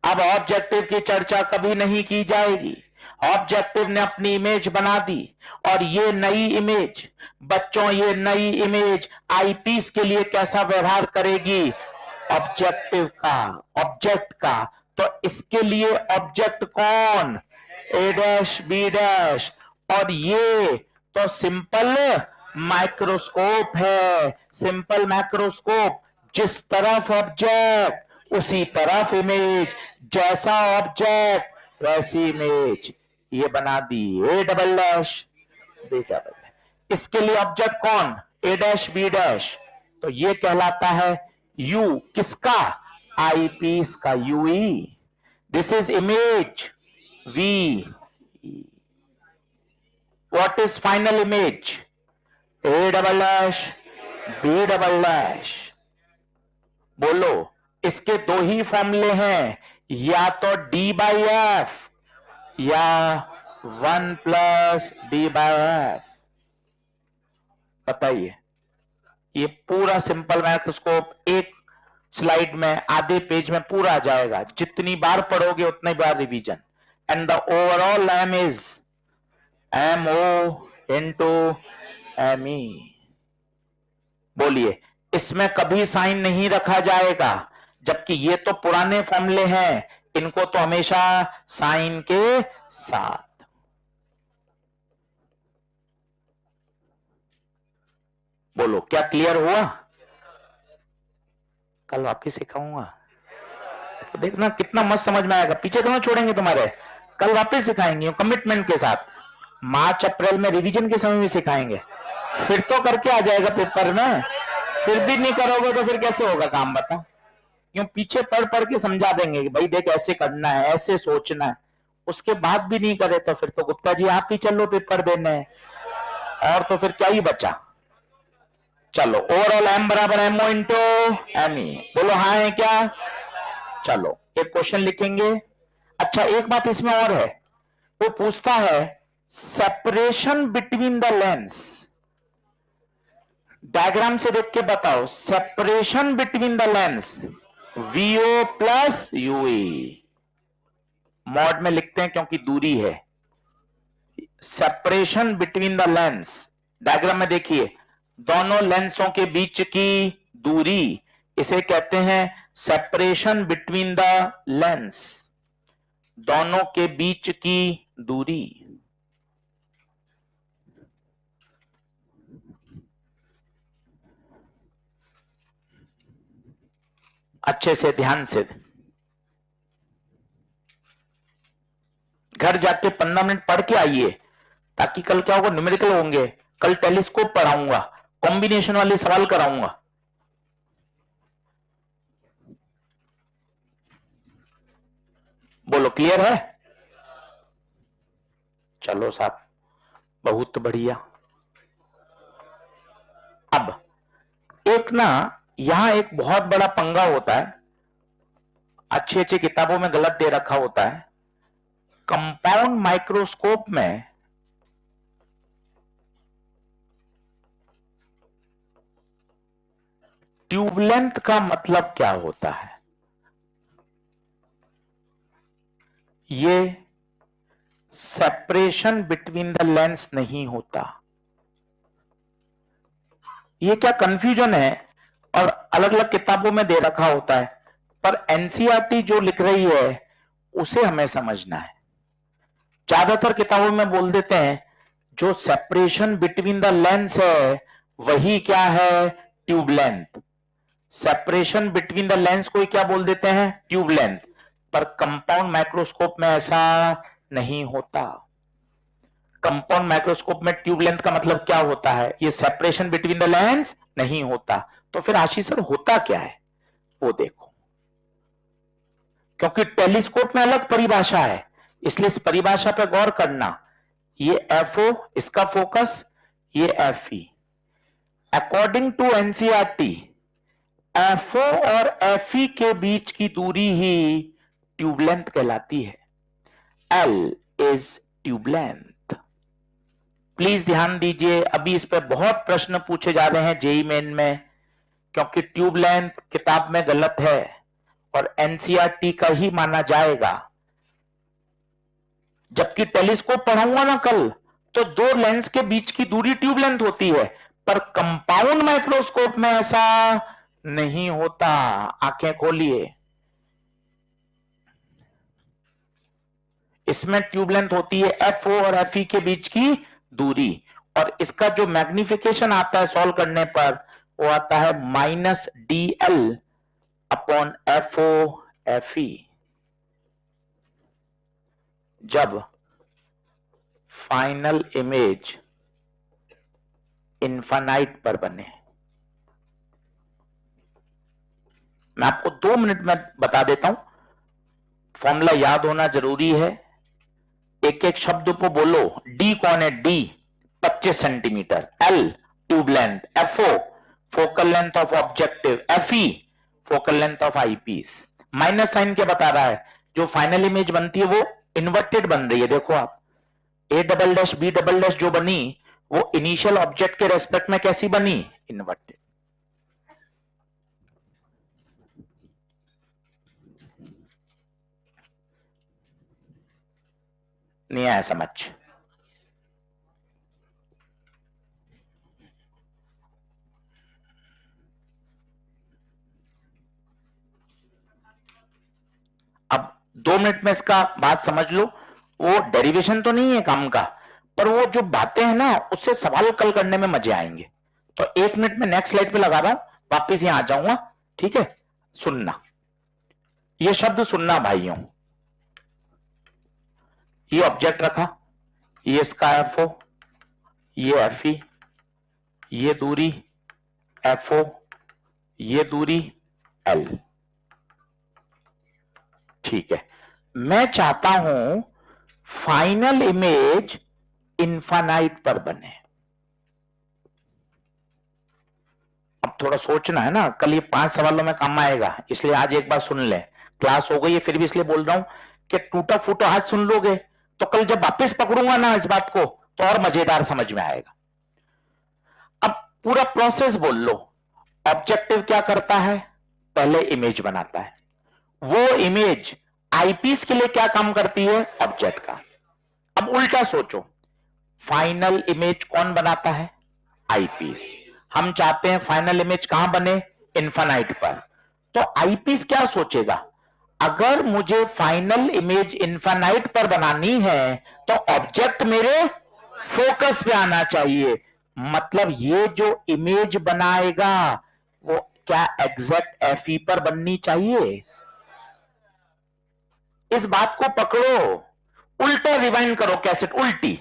अब ऑब्जेक्टिव की चर्चा कभी नहीं की जाएगी। ऑब्जेक्टिव ने अपनी इमेज बना दी, और ये नई इमेज, बच्चों ये नई इमेज आईपीस के लिए कैसा व्यवहार करेगी? ऑब्जेक्टिव का, ऑब्जेक्ट का। तो इसके लिए ऑब्जेक्ट कौन? ए डैश बी डैश। और ये तो सिंपल माइक्रोस्कोप है, सिंपल माइक्रोस्कोप। जिस तरफ ऑब्जेक्ट उसी तरफ इमेज, जैसा ऑब्जेक्ट वैसी इमेज। ये बना दी a double dash b double dash. इसके लिए ऑब्जेक्ट कौन? ए डैश बी डैश। तो ये कहलाता है यू किसका? आई पीस का, u e. This is image v. What is final image? A double dash b double dash. बोलो, इसके दो ही फॉर्मूले हैं, या तो डी बाई एफ या 1 प्लस डी बाई एफ। बताइए, ये पूरा सिंपल माइक्रोस्कोप एक स्लाइड में, आधे पेज में पूरा आ जाएगा। जितनी बार पढ़ोगे उतनी बार revision. And the overall m is m o into M e. बोलिए, इसमें कभी साइन नहीं रखा जाएगा, जबकि ये तो पुराने फॉर्मूले हैं, इनको तो हमेशा साइन के साथ। बोलो, क्या क्लियर हुआ? कल वापिस सिखाऊंगा तो देखना कितना मस्त समझ में आएगा। पीछे कहां छोड़ेंगे तुम्हारे, कल वापिस सिखाएंगे कमिटमेंट के साथ। मार्च अप्रैल में रिवीजन के समय में सिखाएंगे, फिर तो करके आ जाएगा पेपर में। फिर भी नहीं करोगे तो फिर कैसे होगा काम, बता? क्यों पीछे पढ़ पढ़ के समझा देंगे कि भाई देख ऐसे करना है, ऐसे सोचना है। उसके बाद भी नहीं करे तो फिर तो गुप्ता जी आप ही चलो पेपर देने, और तो फिर क्या ही बचा। चलो, ओवरऑल एम बराबर एमओ इंटू एम ई। बोलो हाँ है क्या? चलो एक क्वेश्चन लिखेंगे। अच्छा, एक बात इसमें और है, वो पूछता है separation between the lens, diagram से देख के बताओ, separation between the lens VO plus UE, mod में लिखते हैं क्योंकि दूरी है। Separation between the lens, diagram में देखिए, दोनों लेंसों के बीच की दूरी, इसे कहते हैं सेपरेशन बिटवीन द लेंस, दोनों के बीच की दूरी। अच्छे से ध्यान से घर जाके 15 मिनट पढ़ के आइए, ताकि कल क्या होगा, न्यूमेरिकल होंगे, कल टेलीस्कोप पढ़ाऊंगा, कॉम्बिनेशन वाले सवाल कराऊंगा। बोलो क्लियर है? चलो साहब, बहुत बढ़िया। अब एक ना, यहां एक बहुत बड़ा पंगा होता है, अच्छी अच्छी किताबों में गलत दे रखा होता है। कंपाउंड माइक्रोस्कोप में ट्यूब लेंथ का मतलब क्या होता है? ये सेपरेशन बिटवीन द लेंस नहीं होता। ये क्या कंफ्यूजन है, और अलग अलग किताबों में दे रखा होता है, पर एनसीईआरटी जो लिख रही है उसे हमें समझना है। ज्यादातर किताबों में बोल देते हैं जो सेपरेशन बिटवीन द लेंस है वही क्या है, tube length. Separation between the lens को क्या बोल देते हैं, ट्यूब लेंथ। पर कंपाउंड माइक्रोस्कोप में ऐसा नहीं होता। कंपाउंड माइक्रोस्कोप में ट्यूब लेंथ का मतलब क्या होता है, ये सेपरेशन बिटवीन द लेंस नहीं होता। तो फिर आशीष सर होता क्या है, वो देखो, क्योंकि टेलीस्कोप में अलग परिभाषा है, इसलिए इस परिभाषा पर गौर करना। ये FO इसका फोकस, ये FE। According to NCERT FO और FE के बीच की दूरी ही ट्यूब लेंथ कहलाती है। L is tube length. Please ध्यान दीजिए, अभी इस पर बहुत प्रश्न पूछे जा रहे हैं जेईई मेन में, क्योंकि ट्यूब लेंथ किताब में गलत है और एनसीईआरटी का ही माना जाएगा। जबकि टेलीस्कोप पढ़ाऊंगा ना कल, तो दो लेंस के बीच की दूरी ट्यूब लेंथ होती है, पर कंपाउंड माइक्रोस्कोप में ऐसा नहीं होता। आंखें खोलिए, इसमें ट्यूब लेंथ होती है FO और FE के बीच की दूरी, और इसका जो मैग्निफिकेशन आता है सॉल्व करने पर, वो आता है -DL अपॉन FO FE। जब फाइनल इमेज इनफाइनाइट पर बने। मैं आपको 2 मिनट में बता देता हूं, फॉर्मूला याद होना जरूरी है। एक एक शब्द को बोलो। D कौन है, D 25 centimetre, L tube length, FO focal length of objective, FE focal length of eyepiece. Minus sign क्या बता रहा है, जो फाइनल इमेज बनती है वो इन्वर्टेड बन रही है। देखो आप, A double dash B double dash जो बनी, वो इनिशियल ऑब्जेक्ट के रेस्पेक्ट में कैसी बनी, इन्वर्टेड। नहीं आया समझ? अब 2 मिनट में इसका बात समझ लो। वो डेरिवेशन तो नहीं है काम का, पर वो जो बातें हैं ना, उससे सवाल कल करने में मजे आएंगे। तो 1 मिनट में नेक्स्ट स्लाइड पे लगा रहा हूं, वापिस यहां आ जाऊंगा, ठीक है? सुनना, ये शब्द सुनना भाइयों। ये ऑब्जेक्ट रखा, ये इसका FO, ये FE, ये दूरी FO, ये दूरी L, ठीक है। मैं चाहता हूं फाइनल इमेज इनफाइनाइट पर बने। अब थोड़ा सोचना है ना, कल ये 5 सवालों में काम आएगा, इसलिए आज एक बार सुन ले। क्लास हो गई है फिर भी इसलिए बोल रहा हूं कि टूटा फूटा हाथ सुन लोगे तो कल जब वापस पकड़ूंगा ना इस बात को तो और मजेदार समझ में आएगा। अब पूरा प्रोसेस बोल लो। ऑब्जेक्टिव क्या करता है? पहले इमेज बनाता है। वो इमेज आईपीस के लिए क्या काम करती है? ऑब्जेक्ट का। अब उल्टा सोचो, फाइनल इमेज कौन बनाता है? आईपीस। हम चाहते हैं फाइनल इमेज कहां बने? इन्फानाइट पर। तो आईपीस क्या सोचेगा? अगर मुझे फाइनल इमेज इन्फानाइट पर बनानी है तो ऑब्जेक्ट मेरे फोकस पे आना चाहिए। मतलब ये जो इमेज बनाएगा वो क्या एग्जैक्ट एफई पर बननी चाहिए? इस बात को पकड़ो, उल्टा रिवाइंड करो कैसेट उल्टी।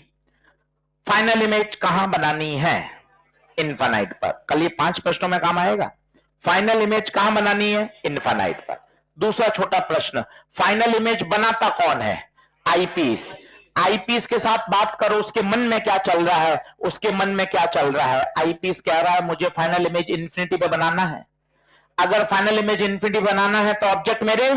फाइनल इमेज कहां बनानी है? इन्फानाइट पर। कल ये 5 प्रश्नों में काम आएगा। फाइनल इमेज कहां बनानी है? इन्फानाइट पर। दूसरा छोटा प्रश्न, फाइनल इमेज बनाता कौन है? आईपीस। आईपीस के साथ बात करो, उसके मन में क्या चल रहा है? उसके मन में क्या चल रहा है? आईपीस कह रहा है मुझे फाइनल इमेज इन्फिनिटी पे बनाना है। अगर फाइनल इमेज इन्फिनिटी बनाना है तो ऑब्जेक्ट मेरे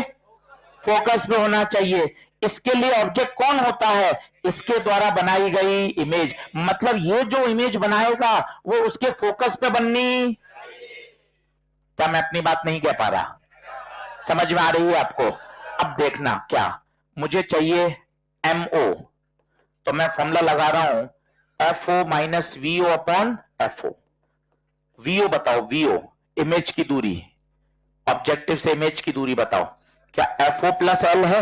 फोकस पे होना चाहिए। इसके लिए ऑब्जेक्ट कौन होता है? इसके द्वारा बनाई गई इमेज। मतलब ये जो इमेज बनाएगा वो उसके फोकस पे बननी। क्या मैं अपनी बात नहीं कह पा रहा? समझ में आ रही है आपको? अब देखना, क्या मुझे चाहिए? एमओ। तो मैं फॉर्मूला लगा रहा हूं, f o minus v o upon f o. V o बताओ, वीओ इमेज की दूरी, ऑब्जेक्टिव से इमेज की दूरी बताओ। क्या एफ ओ प्लस एल है?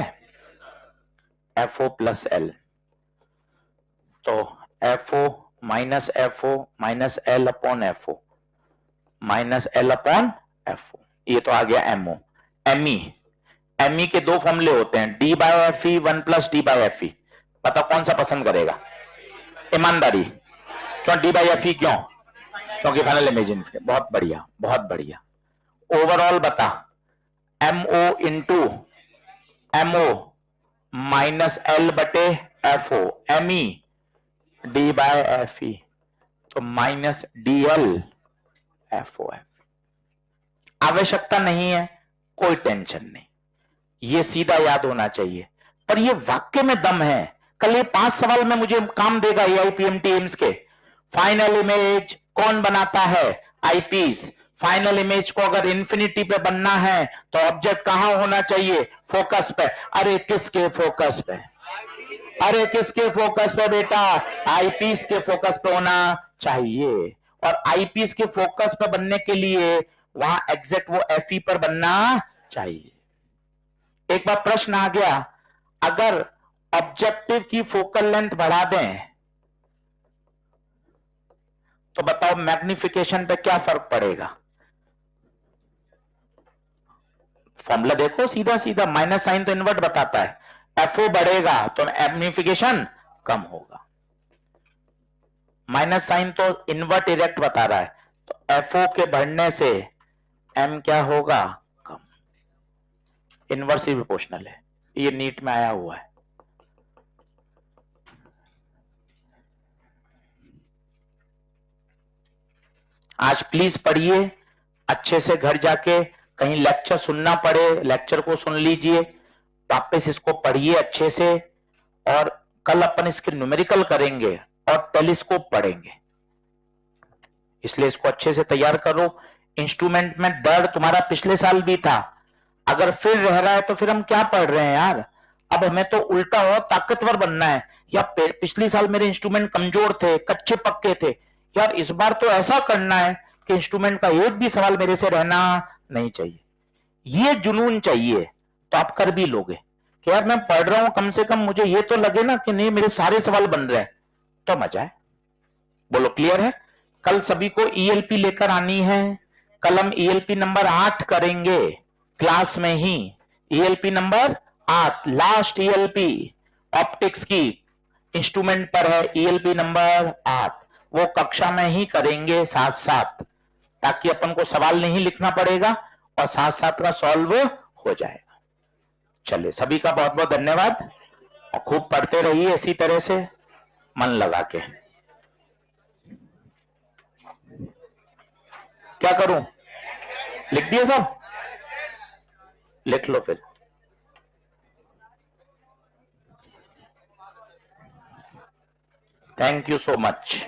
F o plus l. तो f o minus l upon f o minus l upon f o. ये तो आ गया एमओ। एमई, एमई के दो फॉर्मूले होते हैं, D by F E, 1 plus D by F E. बताओ कौन सा पसंद करेगा? ईमानदारी। क्यों डी बाई एफ ई? क्यों? क्योंकि फाइनल इमेज इन्फिनिटी। बहुत बढ़िया, बहुत बढ़िया। ओवरऑल बता, m o into m o minus l बटे f o, m e d by F e, तो minus d l f o f. आवश्यकता नहीं है, कोई टेंशन नहीं, ये सीधा याद होना चाहिए। पर ये वाक्य में दम है। कल ये 5 सवाल में मुझे काम देगा एआईपीएमटी एम्स के। फाइनल इमेज कौन बनाता है? आईपीस। फाइनल इमेज को अगर इंफिनिटी पे बनना है तो ऑब्जेक्ट कहां होना चाहिए? फोकस पे। अरे किसके फोकस पे? अरे किसके फोकस पे बेटा? आईपीस के फोकस पे होना चाहिए। और आईपीस के फोकस पे बनने के लिए वहां एग्जैक्ट वो एफई पर बनना चाहिए। एक बार प्रश्न आ गया, अगर ऑब्जेक्टिव की फोकल लेंथ बढ़ा दें तो बताओ मैग्निफिकेशन पे क्या फर्क पड़ेगा? फॉर्मूला देखो, सीधा सीधा माइनस साइन तो इन्वर्ट बताता है। एफओ बढ़ेगा तो मैग्निफिकेशन कम होगा। माइनस साइन तो इन्वर्ट इरेक्ट बता रहा है, तो एफओ के बढ़ने से एम क्या होगा? कम। इनवर्सली प्रोपोर्शनल है, ये नीट में आया हुआ है। आज प्लीज पढ़िए अच्छे से, घर जाके कहीं लेक्चर सुनना पड़े लेक्चर को सुन लीजिए, वापस इसको पढ़िए अच्छे से। और कल अपन इसके न्यूमेरिकल करेंगे और टेलीस्कोप पढ़ेंगे, इसलिए इसको अच्छे से तैयार करो। इंस्ट्रूमेंट में डर तुम्हारा पिछले साल भी था, अगर फिर रह रहा है तो फिर हम क्या पढ़ रहे हैं यार? अब हमें तो उल्टा हो ताकतवर बनना है। या पिछले साल मेरे इंस्ट्रूमेंट कमजोर थे, कच्चे पक्के थे, यार इस बार तो ऐसा करना है कि इंस्ट्रूमेंट का एक भी सवाल मेरे से रहना नहीं चाहिए। ये जुनून चाहिए तो आप कर भी लोगे कि यार मैं पढ़ रहा हूं, कम से कम मुझे ये तो लगे ना कि नहीं मेरे सारे सवाल बन रहे हैं, तो मजा है। बोलो क्लियर है? कल सभी को ईएलपी लेकर आनी है। कल हम ईएलपी नंबर 8 करेंगे क्लास में ही। ELP number 8 last ELP optics की इंस्ट्रूमेंट पर है। ईएलपी नंबर 8 वो कक्षा में ही करेंगे साथ साथ, ताकि अपन को सवाल नहीं लिखना पड़ेगा और साथ साथ का सॉल्व हो जाएगा। चलिए, सभी का बहुत बहुत धन्यवाद और खूब पढ़ते रहिए इसी तरह से मन लगा के। क्या करूं? लिख दिए सब? लिख लो फिर। Thank you so much.